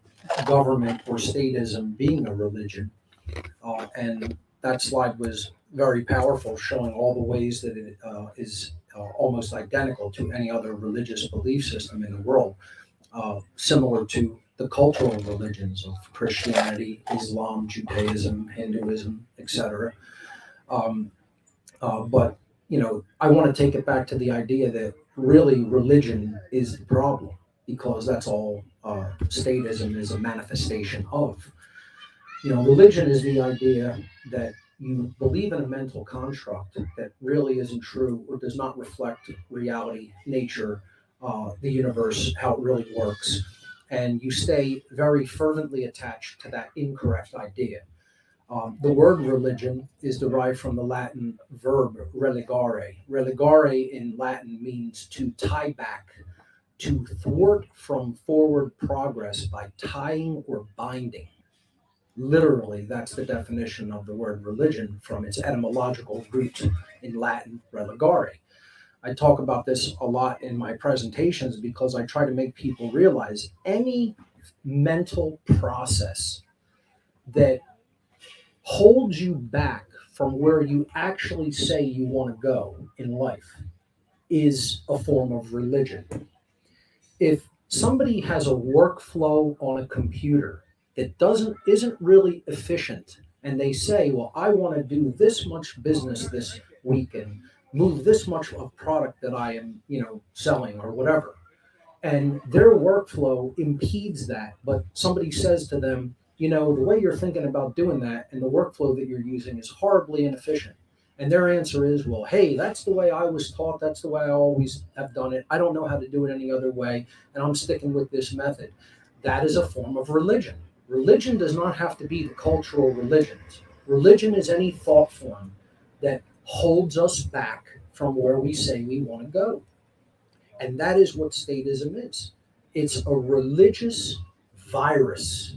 government or statism being a religion. And that slide was very powerful, showing all the ways that it is almost identical to any other religious belief system in the world, similar to the cultural religions of Christianity, Islam, Judaism, Hinduism, etc. But I want to take it back to the idea that really religion is the problem, because that's all statism is a manifestation of. Religion is the idea that you believe in a mental construct that really isn't true or does not reflect reality, nature, the universe, how it really works. And you stay very fervently attached to that incorrect idea. The word religion is derived from the Latin verb religare. Religare in Latin means to tie back, to thwart from forward progress by tying or binding. Literally, that's the definition of the word religion from its etymological root in Latin, religare. I talk about this a lot in my presentations because I try to make people realize any mental process that holds you back from where you actually say you want to go in life is a form of religion. If somebody has a workflow on a computer that isn't really efficient, and they say, well, I want to do this much business this week and move this much of product that I am, selling or whatever, and their workflow impedes that, but somebody says to them, the way you're thinking about doing that and the workflow that you're using is horribly inefficient. And their answer is, well, hey, that's the way I was taught. That's the way I always have done it. I don't know how to do it any other way, and I'm sticking with this method. That is a form of religion. Religion does not have to be the cultural religions. Religion is any thought form that holds us back from where we say we want to go. And that is what statism is. It's a religious virus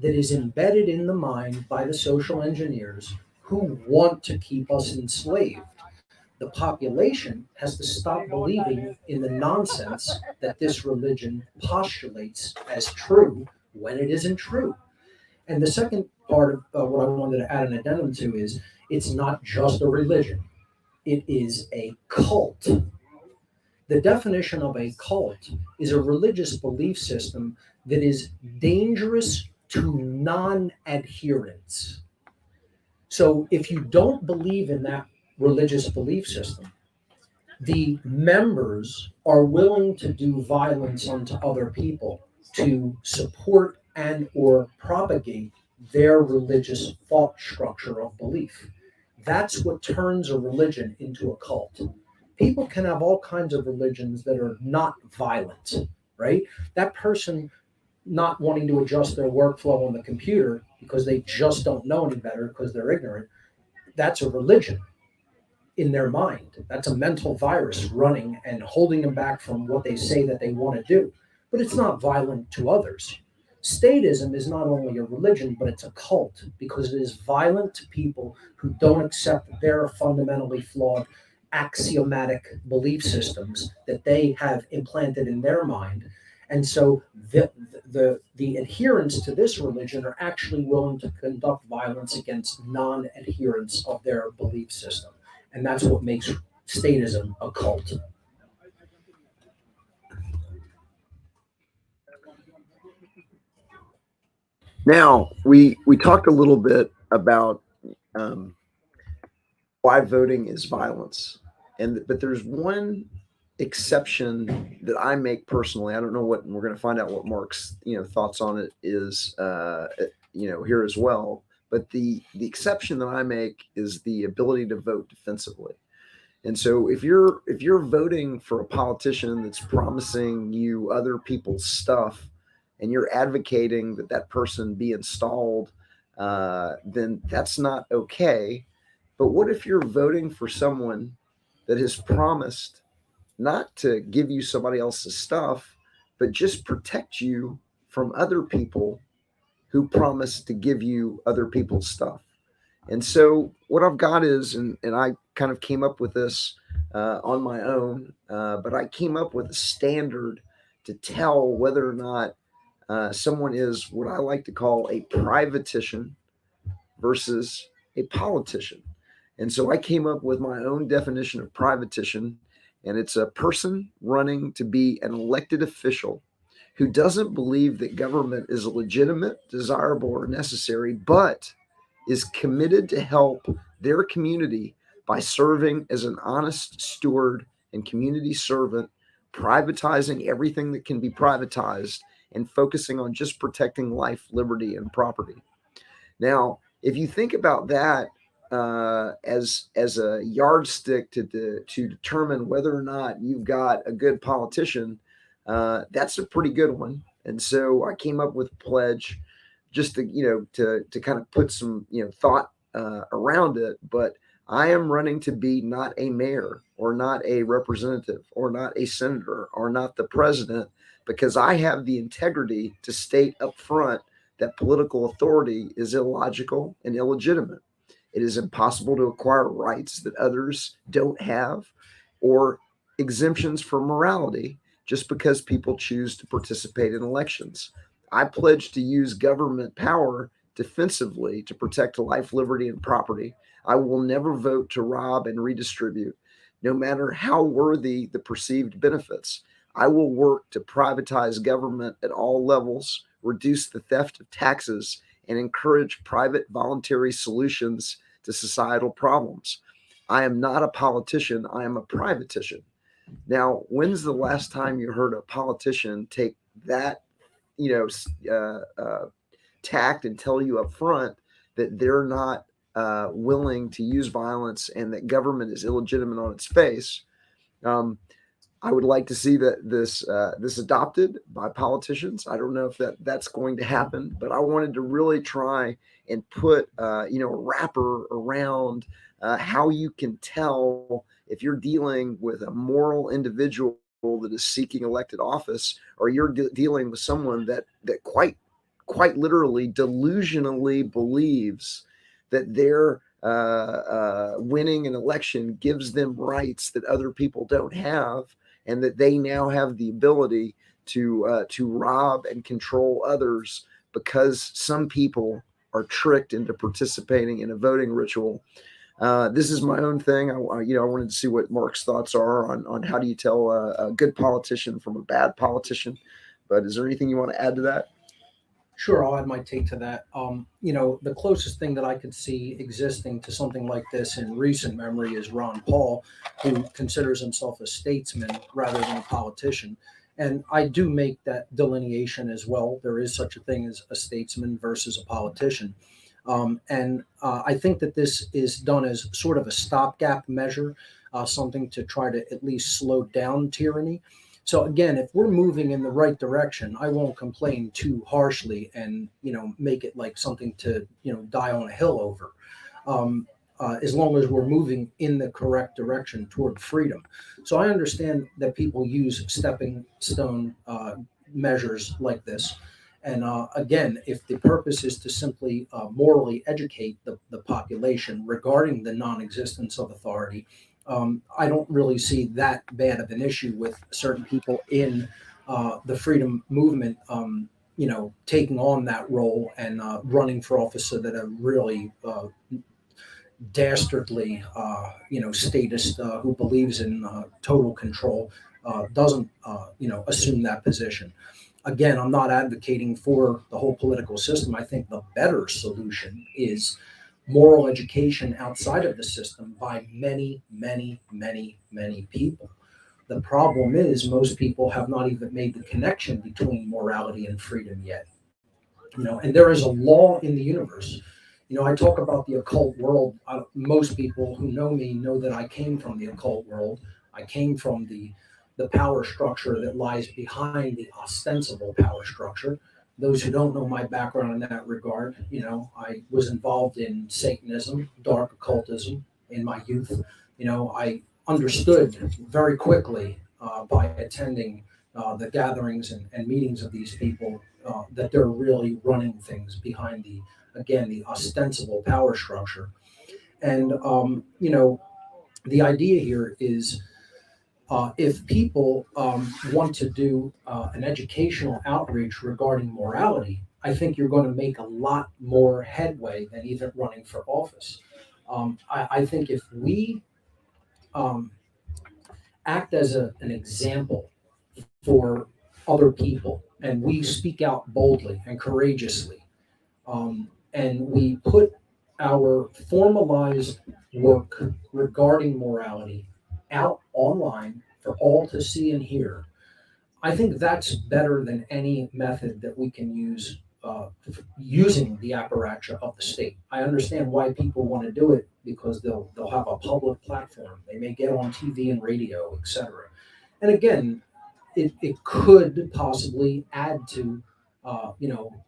that is embedded in the mind by the social engineers who want to keep us enslaved. The population has to stop believing in the nonsense that this religion postulates as true when it isn't true. And the second part of what I wanted to add an addendum to is it's not just a religion, it is a cult. The definition of a cult is a religious belief system that is dangerous to non-adherents. So if you don't believe in that religious belief system, the members are willing to do violence unto other people to support and or propagate their religious thought structure of belief. That's what turns a religion into a cult. People can have all kinds of religions that are not violent, right? That person not wanting to adjust their workflow on the computer because they just don't know any better because they're ignorant, that's a religion in their mind. That's a mental virus running and holding them back from what they say that they want to do. But it's not violent to others. Statism is not only a religion, but it's a cult because it is violent to people who don't accept their fundamentally flawed axiomatic belief systems that they have implanted in their mind. And so the adherents to this religion are actually willing to conduct violence against non-adherents of their belief system. And that's what makes statism a cult. Now, we talked a little bit about why voting is violence, but there's one exception that I make personally. I don't know what we're going to find out what Mark's thoughts on it is here as well. But the exception that I make is the ability to vote defensively. And so if you're voting for a politician that's promising you other people's stuff and you're advocating that person be installed, then that's not okay. But what if you're voting for someone that has promised not to give you somebody else's stuff, but just protect you from other people who promise to give you other people's stuff? And so what I've got is, and I kind of came up with this on my own, but I came up with a standard to tell whether or not someone is what I like to call a privatician versus a politician. And so I came up with my own definition of privatician, and it's a person running to be an elected official who doesn't believe that government is legitimate, desirable, or necessary, but is committed to help their community by serving as an honest steward and community servant, privatizing everything that can be privatized, and focusing on just protecting life, liberty, and property. Now, if you think about that as a yardstick to determine whether or not you've got a good politician, that's a pretty good one. And so I came up with a pledge just to kind of put some thought around it. But I am running to be not a mayor or not a representative or not a senator or not the president, because I have the integrity to state up front that political authority is illogical and illegitimate. It is impossible to acquire rights that others don't have or exemptions from morality just because people choose to participate in elections. I pledge to use government power defensively to protect life, liberty, and property. I will never vote to rob and redistribute, no matter how worthy the perceived benefits. I will work to privatize government at all levels, reduce the theft of taxes, and encourage private voluntary solutions to societal problems. I am not a politician. I am a privatician. Now, when's the last time you heard a politician take that tact and tell you up front that they're not willing to use violence and that government is illegitimate on its face? I would like to see that this adopted by politicians. I don't know if that's going to happen, but I wanted to really try and put a wrapper around how you can tell if you're dealing with a moral individual that is seeking elected office, or you're dealing with someone that quite literally delusionally believes that their winning an election gives them rights that other people don't have, and that they now have the ability to rob and control others because some people are tricked into participating in a voting ritual. This is my own thing. I wanted to see what Mark's thoughts are on how do you tell a good politician from a bad politician. But is there anything you want to add to that? Sure, I'll add my take to that. The closest thing that I could see existing to something like this in recent memory is Ron Paul, who considers himself a statesman rather than a politician. And I do make that delineation as well. There is such a thing as a statesman versus a politician. I think that this is done as sort of a stopgap measure, something to try to at least slow down tyranny. So again, if we're moving in the right direction, I won't complain too harshly and, make it like something to, die on a hill over, as long as we're moving in the correct direction toward freedom. So I understand that people use stepping stone measures like this. And again, if the purpose is to simply morally educate the population regarding the non-existence of authority, I don't really see that bad of an issue with certain people in the freedom movement, taking on that role and running for office so that a really dastardly, statist who believes in total control doesn't, assume that position. Again, I'm not advocating for the whole political system. I think the better solution is moral education outside of the system by many, many, many, many people. The problem is most people have not even made the connection between morality and freedom yet. And there is a law in the universe. I talk about the occult world. Most people who know me know that I came from the occult world. I came from the power structure that lies behind the ostensible power structure. Those who don't know my background in that regard, I was involved in Satanism, dark occultism in my youth. I understood very quickly by attending the gatherings and meetings of these people that they're really running things behind the ostensible power structure. And, the idea here is if people want to do an educational outreach regarding morality, I think you're going to make a lot more headway than even running for office. I think if we act as an example for other people and we speak out boldly and courageously, and we put our formalized work regarding morality out online for all to see and hear, I think that's better than any method that we can use using the apparatus of the state. I understand why people want to do it because they'll have a public platform. They may get on TV and radio, etc. And again, it could possibly add to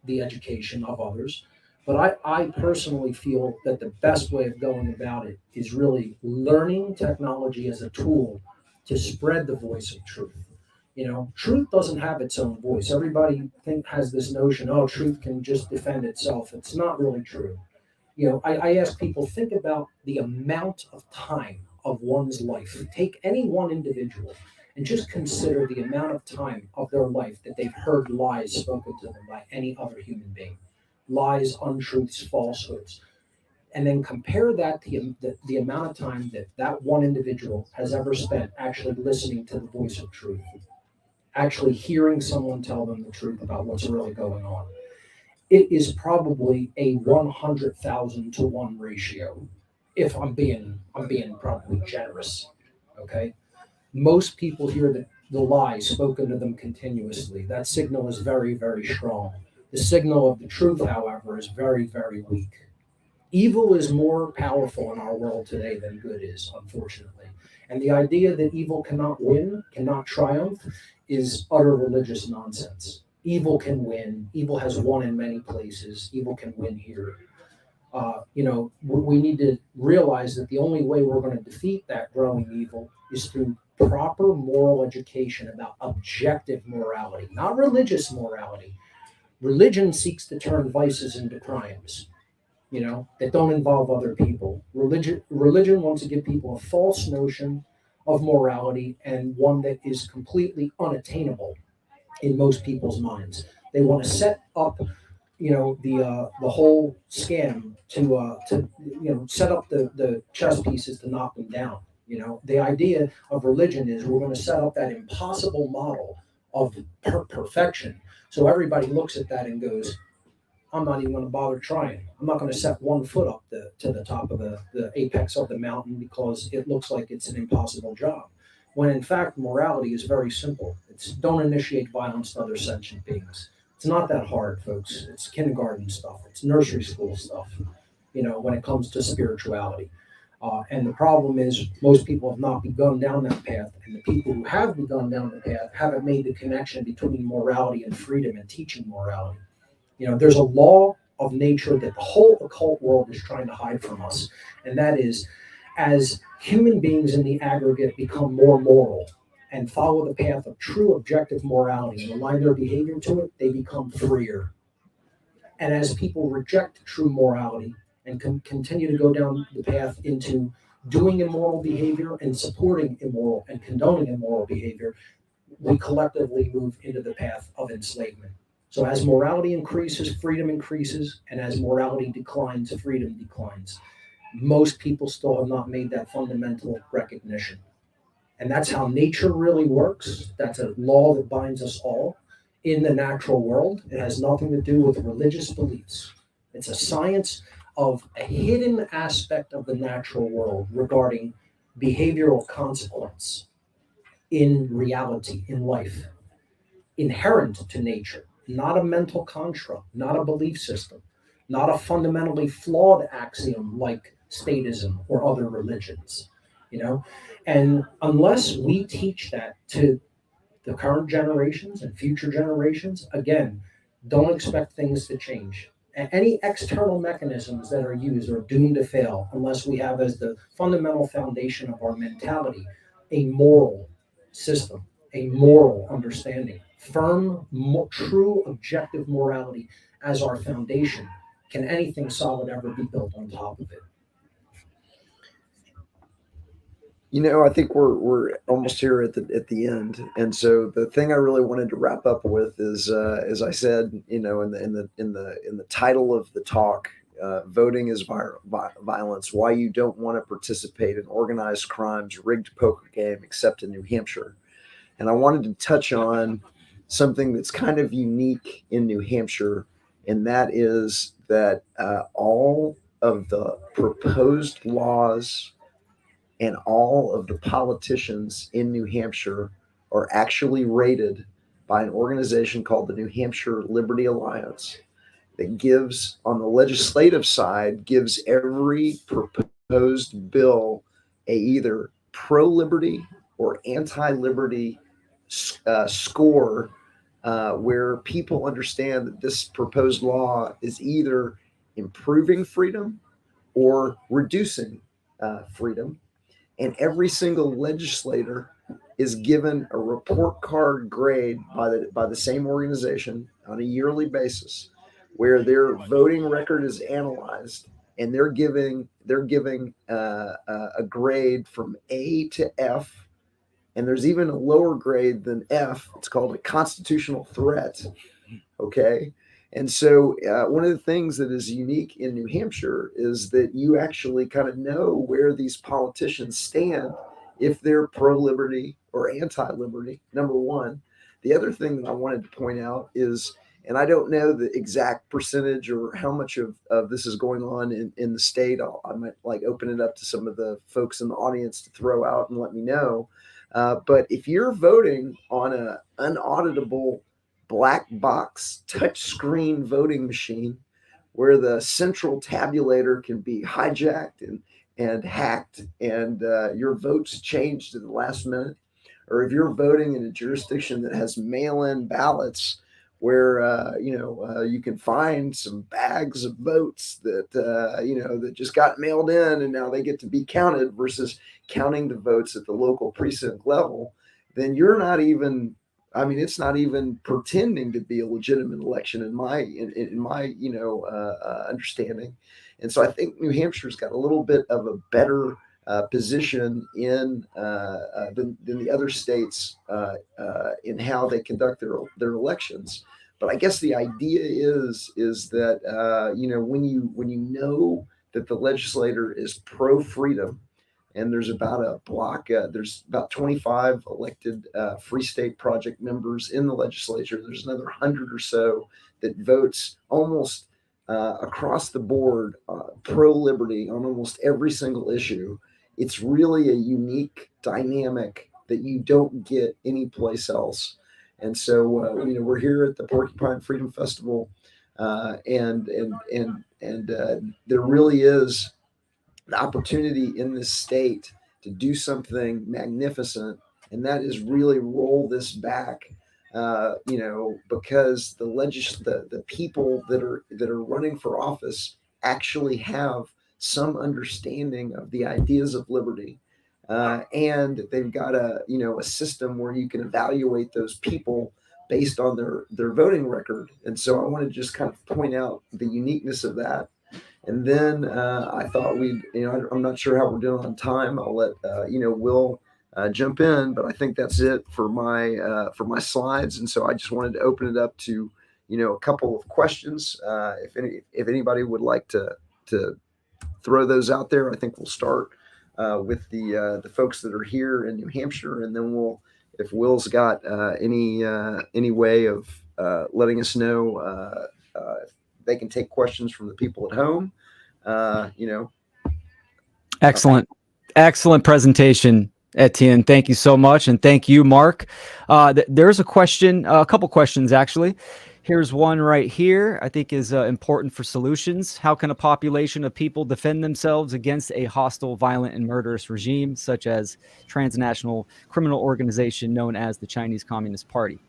the education of others. But I personally feel that the best way of going about it is really learning technology as a tool to spread the voice of truth. Truth doesn't have its own voice. Everybody has this notion, oh, truth can just defend itself. It's not really true. I ask people, think about the amount of time of one's life. Take any one individual and just consider the amount of time of their life that they've heard lies spoken to them by any other human being. Lies, untruths, falsehoods. And then compare that to the amount of time that one individual has ever spent actually listening to the voice of truth, actually hearing someone tell them the truth about what's really going on. It is probably a 100,000 to 1 ratio, if I'm being probably generous. Okay, most people hear the lie spoken to them continuously. That signal is very, very strong. The signal of the truth, however, is very, very weak. Evil is more powerful in our world today than good is, unfortunately. And the idea that evil cannot win, cannot triumph, is utter religious nonsense. Evil can win. Evil has won in many places. Evil can win here. We need to realize that the only way we're going to defeat that growing evil is through proper moral education about objective morality, not religious morality. Religion seeks to turn vices into crimes. that don't involve other people. Religion wants to give people a false notion of morality, and one that is completely unattainable in most people's minds. They want to set up, the whole scam to set up the chess pieces to knock them down. The idea of religion is we're going to set up that impossible model of perfection. So everybody looks at that and goes, I'm not even going to bother trying. I'm not going to set one foot up to the top of the apex of the mountain because it looks like it's an impossible job. When in fact, morality is very simple. It's don't initiate violence to other sentient beings. It's not that hard, folks. It's kindergarten stuff. It's nursery school stuff, when it comes to spirituality. And the problem is most people have not begun down that path. And the people who have begun down the path haven't made the connection between morality and freedom and teaching morality. There's a law of nature that the whole occult world is trying to hide from us. And that is, as human beings in the aggregate become more moral and follow the path of true objective morality and align their behavior to it, they become freer. And as people reject true morality and continue to go down the path into doing immoral behavior and supporting immoral and condoning immoral behavior, we collectively move into the path of enslavement. So as morality increases, freedom increases, and as morality declines, freedom declines. Most people still have not made that fundamental recognition. And that's how nature really works. That's a law that binds us all in the natural world. It has nothing to do with religious beliefs. It's a science of a hidden aspect of the natural world regarding behavioral consequence in reality, in life, inherent to nature, not a mental construct, not a belief system, not a fundamentally flawed axiom like statism or other religions, And unless we teach that to the current generations and future generations, again, don't expect things to change. And any external mechanisms that are used are doomed to fail unless we have as the fundamental foundation of our mentality a moral system, a moral understanding, firm, true objective morality as our foundation. Can anything solid ever be built on top of it? I think we're almost here at the end, and so the thing I really wanted to wrap up with is, as I said, in the title of the talk, voting is violence. Why you don't want to participate in organized crimes, rigged poker game, except in New Hampshire. And I wanted to touch on something that's kind of unique in New Hampshire, and that is that all of the proposed laws and all of the politicians in New Hampshire are actually rated by an organization called the New Hampshire Liberty Alliance that gives, on the legislative side, gives every proposed bill a either pro-liberty or anti-liberty score, where people understand that this proposed law is either improving freedom or reducing freedom. And every single legislator is given a report card grade by the same organization on a yearly basis, where their voting record is analyzed, and they're giving a grade from A to F, and there's even a lower grade than F. It's called a constitutional threat. Okay. And so one of the things that is unique in New Hampshire is that you actually kind of know where these politicians stand, if they're pro-liberty or anti-liberty, number one. The other thing that I wanted to point out is, and I don't know the exact percentage or how much of this is going on in the state. I might open it up to some of the folks in the audience to throw out and let me know. But if you're voting on an unauditable black box touchscreen voting machine where the central tabulator can be hijacked and hacked, and your votes changed in the last minute, or if you're voting in a jurisdiction that has mail-in ballots where you can find some bags of votes that that just got mailed in and now they get to be counted versus counting the votes at the local precinct level, then you're not even I mean, it's not even pretending to be a legitimate election in my understanding. And so I think New Hampshire's got a little bit of a better position than the other states in how they conduct their elections. But I guess the idea is that when you know that the legislator is pro freedom, and there's about a block. There's about 25 elected Free State Project members in the legislature. There's another 100 or so that votes almost across the board pro liberty on almost every single issue. It's really a unique dynamic that you don't get anyplace else. And so we're here at the Porcupine Freedom Festival, and there really is the opportunity in this state to do something magnificent, and that is really roll this back. Because the people that are running for office actually have some understanding of the ideas of liberty, and they've got a system where you can evaluate those people based on their voting record. And so I want to just kind of point out the uniqueness of that. And then I thought I'm not sure how we're doing on time. I'll let Will jump in, but I think that's it for my slides. And so I just wanted to open it up to a couple of questions. If anybody would like to throw those out there, I think we'll start with the folks that are here in New Hampshire, and then if Will's got any way of letting us know if they can take questions from the people at home. Excellent presentation, Etienne. Thank you so much. And thank you, Mark. There's a couple questions actually. Here's one right here I think is important for solutions. How can a population of people defend themselves against a hostile, violent, and murderous regime, such as transnational criminal organization known as the Chinese Communist Party?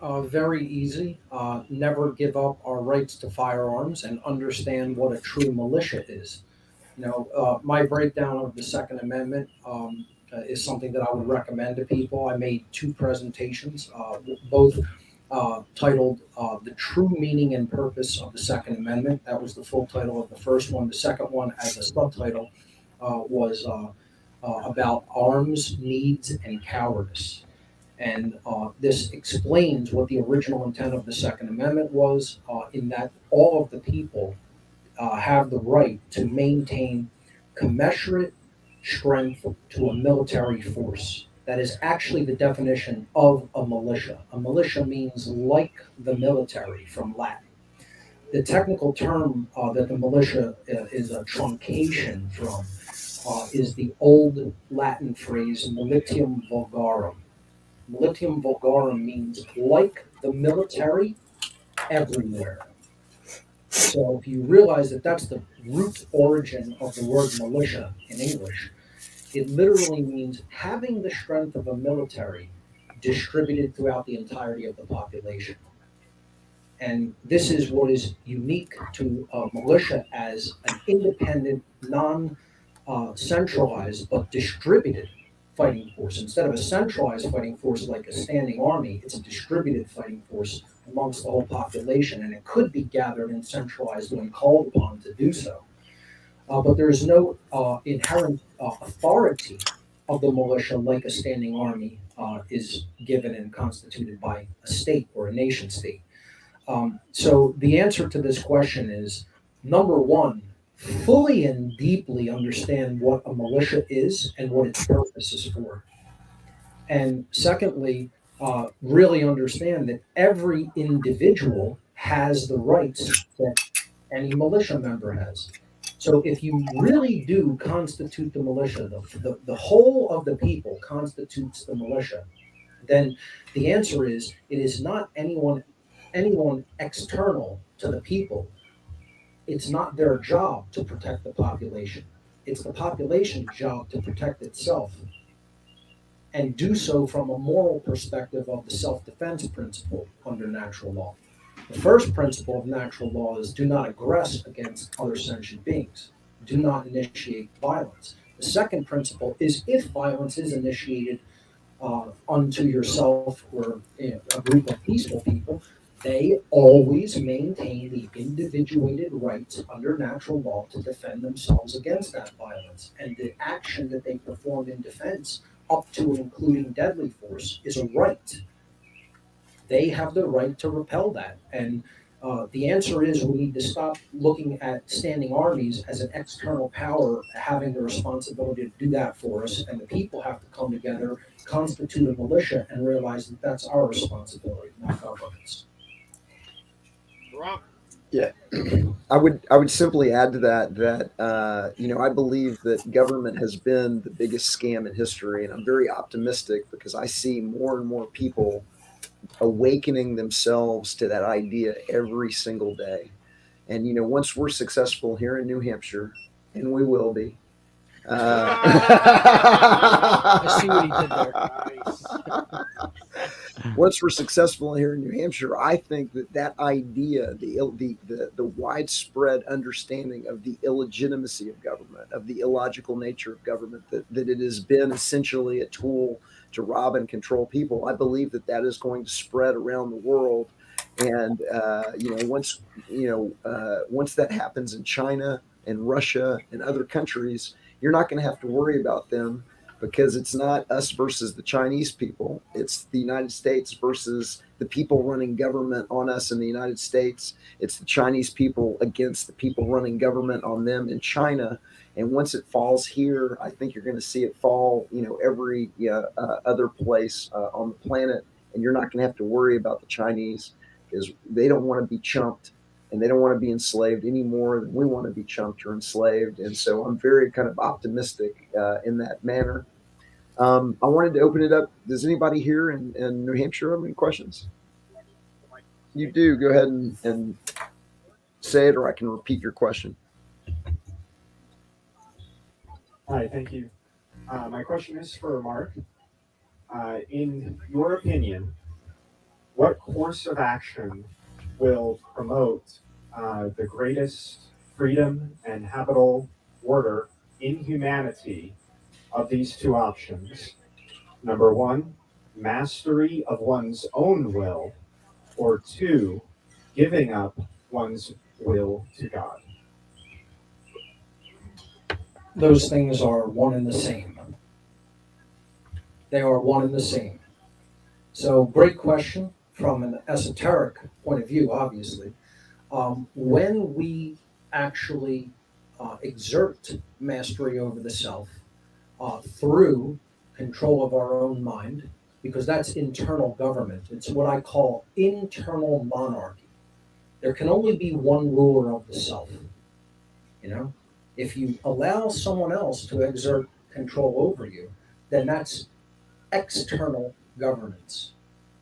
Very easy. Never give up our rights to firearms and understand what a true militia is. My breakdown of the Second Amendment is something that I would recommend to people. I made 2 presentations, both titled The True Meaning and Purpose of the Second Amendment. That was the full title of the first one. The second one, as a subtitle, was about arms, needs, and cowardice. And this explains what the original intent of the Second Amendment was, in that all of the people have the right to maintain commensurate strength to a military force. That is actually the definition of a militia. A militia means like the military from Latin. The technical term that the militia is a truncation from is the old Latin phrase militium vulgarum. Militium vulgarum means like the military everywhere. So if you realize that that's the root origin of the word militia in English, it literally means having the strength of a military distributed throughout the entirety of the population. And this is what is unique to a militia as an independent, non-centralized, but distributed fighting force. Instead of a centralized fighting force like a standing army, it's a distributed fighting force amongst the whole population, and it could be gathered and centralized when called upon to do so. But there is no inherent authority of the militia like a standing army is given and constituted by a state or a nation state. So the answer to this question is, number one, fully and deeply understand what a militia is and what its purpose is for. And secondly, really understand that every individual has the rights that any militia member has. So if you really do constitute the militia, the whole of the people constitutes the militia, then the answer is it is not anyone external to the people. It's not their job to protect the population. It's the population's job to protect itself, and do so from a moral perspective of the self-defense principle under natural law. The first principle of natural law is do not aggress against other sentient beings. Do not initiate violence. The second principle is if violence is initiated, unto yourself or a group of peaceful people, they always maintain the individuated rights under natural law to defend themselves against that violence. And the action that they perform in defense, up to and including deadly force, is a right. They have the right to repel that. And the answer is we need to stop looking at standing armies as an external power having the responsibility to do that for us, and the people have to come together, constitute a militia, and realize that that's our responsibility, not government's. Rob. Yeah, I would simply add to that I believe that government has been the biggest scam in history, and I'm very optimistic because I see more and more people awakening themselves to that idea every single day. And once we're successful here in New Hampshire, and we will be. I see what he did there. Once we're successful here in New Hampshire, I think that idea, the widespread understanding of the illegitimacy of government, of the illogical nature of government, that it has been essentially a tool to rob and control people, I believe that is going to spread around the world. And once that happens in China and Russia and other countries, you're not going to have to worry about them, because it's not us versus the Chinese people. It's the United States versus the people running government on us in the United States. It's the Chinese people against the people running government on them in China. And once it falls here, I think you're going to see it fall, every other place on the planet. And you're not going to have to worry about the Chinese, because they don't want to be chumped, and they don't want to be enslaved any more than we want to be chumped or enslaved. And so I'm very kind of optimistic in that manner. I wanted to open it up. Does anybody here in New Hampshire have any questions? You do. Go ahead and say it, or I can repeat your question. Hi, thank you. My question is for Mark. In your opinion, what course of action will promote the greatest freedom and habitable order in humanity of these two options? Number one, mastery of one's own will, or two, giving up one's will to God. Those things are one and the same. They are one and the same. So, great question from an esoteric point of view, obviously. When we actually exert mastery over the self through control of our own mind, because that's internal government. It's what I call internal monarchy. There can only be one ruler of the self. If you allow someone else to exert control over you, then that's external governance.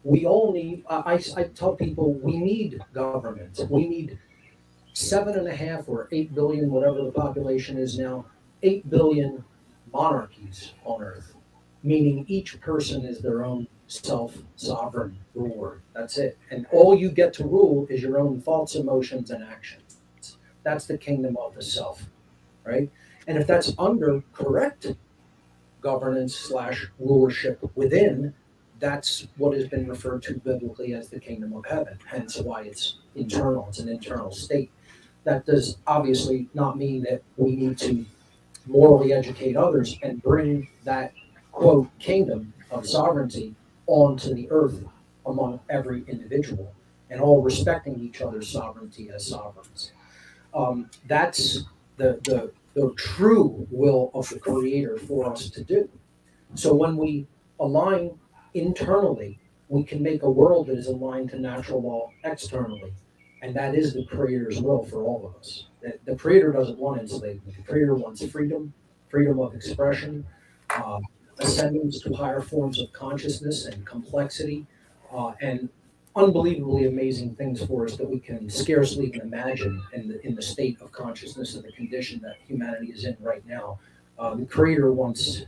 We all need, I tell people, we need government. We need 7.5 or 8 billion, whatever the population is now, 8 billion monarchies on Earth, meaning each person is their own self-sovereign ruler. That's it. And all you get to rule is your own thoughts, emotions, and actions. That's the kingdom of the self, right? And if that's under correct governance / rulership within, that's what has been referred to biblically as the kingdom of heaven, hence why it's internal. It's an internal state. That does obviously not mean that we need to morally educate others and bring that, quote, kingdom of sovereignty onto the earth among every individual, and all respecting each other's sovereignty as sovereigns. That's the true will of the Creator for us to do. So when we align internally, we can make a world that is aligned to natural law externally. And that is the Creator's will for all of us. The Creator doesn't want enslavement. The Creator wants freedom, freedom of expression, ascendance to higher forms of consciousness and complexity, and unbelievably amazing things for us that we can scarcely even imagine in the state of consciousness and the condition that humanity is in right now. The Creator wants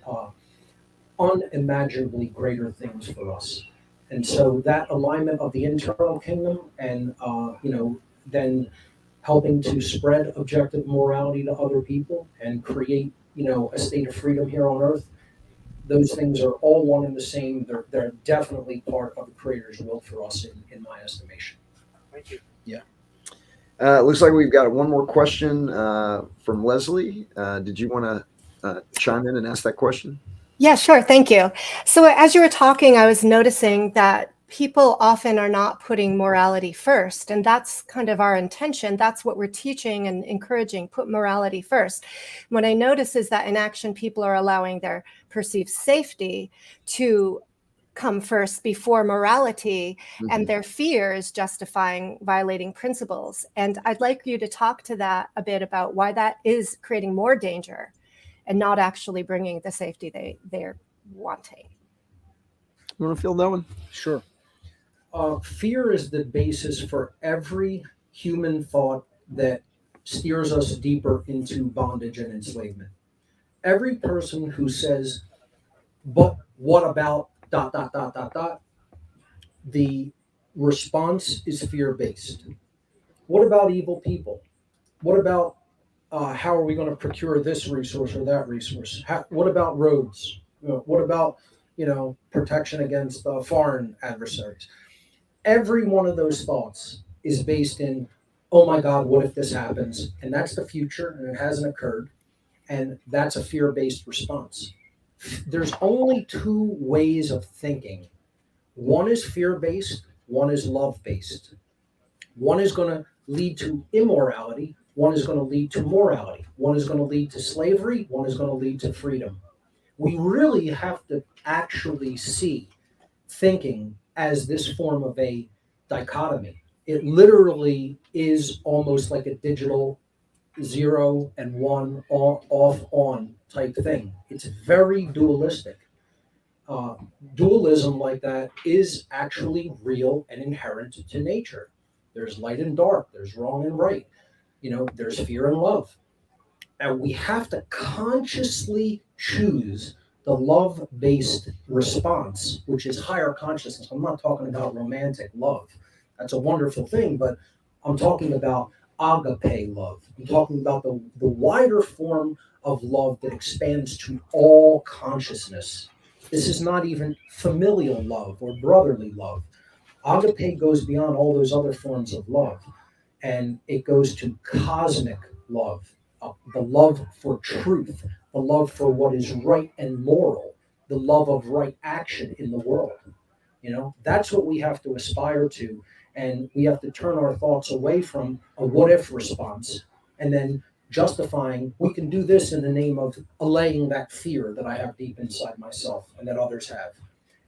unimaginably greater things for us. And so that alignment of the internal kingdom and, then helping to spread objective morality to other people and create, a state of freedom here on earth, Those things are all one and the same. They're definitely part of the creator's will for us, in my estimation. Thank you. Looks like we've got one more question from Leslie. Did you want to chime in and ask that question? Yeah, sure. Thank you. So as you were talking, I was noticing that people often are not putting morality first. And that's kind of our intention. That's what we're teaching and encouraging, put morality first. What I notice is that in action, people are allowing their perceived safety to come first before morality, and their fear is justifying violating principles. And I'd like you to talk to that a bit about why that is creating more danger and not actually bringing the safety they're wanting. You want to field that one? Sure. Fear is the basis for every human thought that steers us deeper into bondage and enslavement. Every person who says, but what about ... the response is fear-based. What about evil people? What about how are we going to procure this resource or that resource? What about roads? What about protection against foreign adversaries? Every one of those thoughts is based in, oh my God, what if this happens? And that's the future, and it hasn't occurred. And that's a fear-based response. There's only two ways of thinking. One is fear-based, one is love-based. One is going to lead to immorality, one is going to lead to morality. One is going to lead to slavery, one is going to lead to freedom. We really have to actually see thinking as this form of a dichotomy. It literally is almost like a digital 0 and 1 off on type thing. It's very dualistic. Dualism like that is actually real and inherent to nature. There's light and dark, there's wrong and right, there's fear and love. And we have to consciously choose the love-based response, which is higher consciousness. I'm not talking about romantic love. That's a wonderful thing, but I'm talking about agape love. I'm talking about the wider form of love that expands to all consciousness. This is not even familial love or brotherly love. Agape goes beyond all those other forms of love, and it goes to cosmic love, the love for truth, the love for what is right and moral, the love of right action in the world. That's what we have to aspire to, and we have to turn our thoughts away from a what-if response and then justifying, we can do this in the name of allaying that fear that I have deep inside myself and that others have.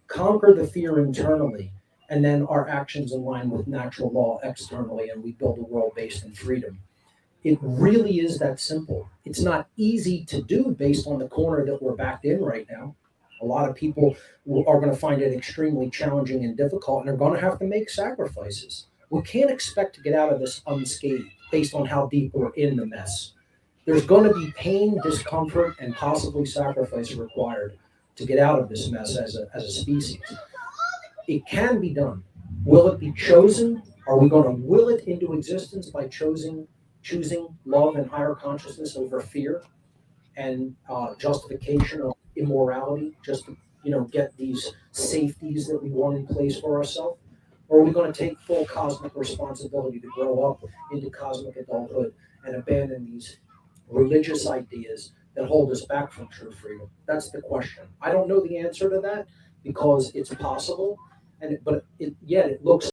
Conquer the fear internally, and then our actions align with natural law externally, and we build a world based in freedom. It really is that simple. It's not easy to do based on the corner that we're backed in right now. A lot of people are going to find it extremely challenging and difficult, and they're going to have to make sacrifices. We can't expect to get out of this unscathed based on how deep we're in the mess. There's going to be pain, discomfort, and possibly sacrifice required to get out of this mess as a species. It can be done. Will it be chosen? Are we going to will it into existence by choosing love and higher consciousness over fear and justification of immorality just to get these safeties that we want in place for ourselves? Or are we going to take full cosmic responsibility to grow up into cosmic adulthood and abandon these religious ideas that hold us back from true freedom? That's the question. I don't know the answer to that because it's possible, but yet it looks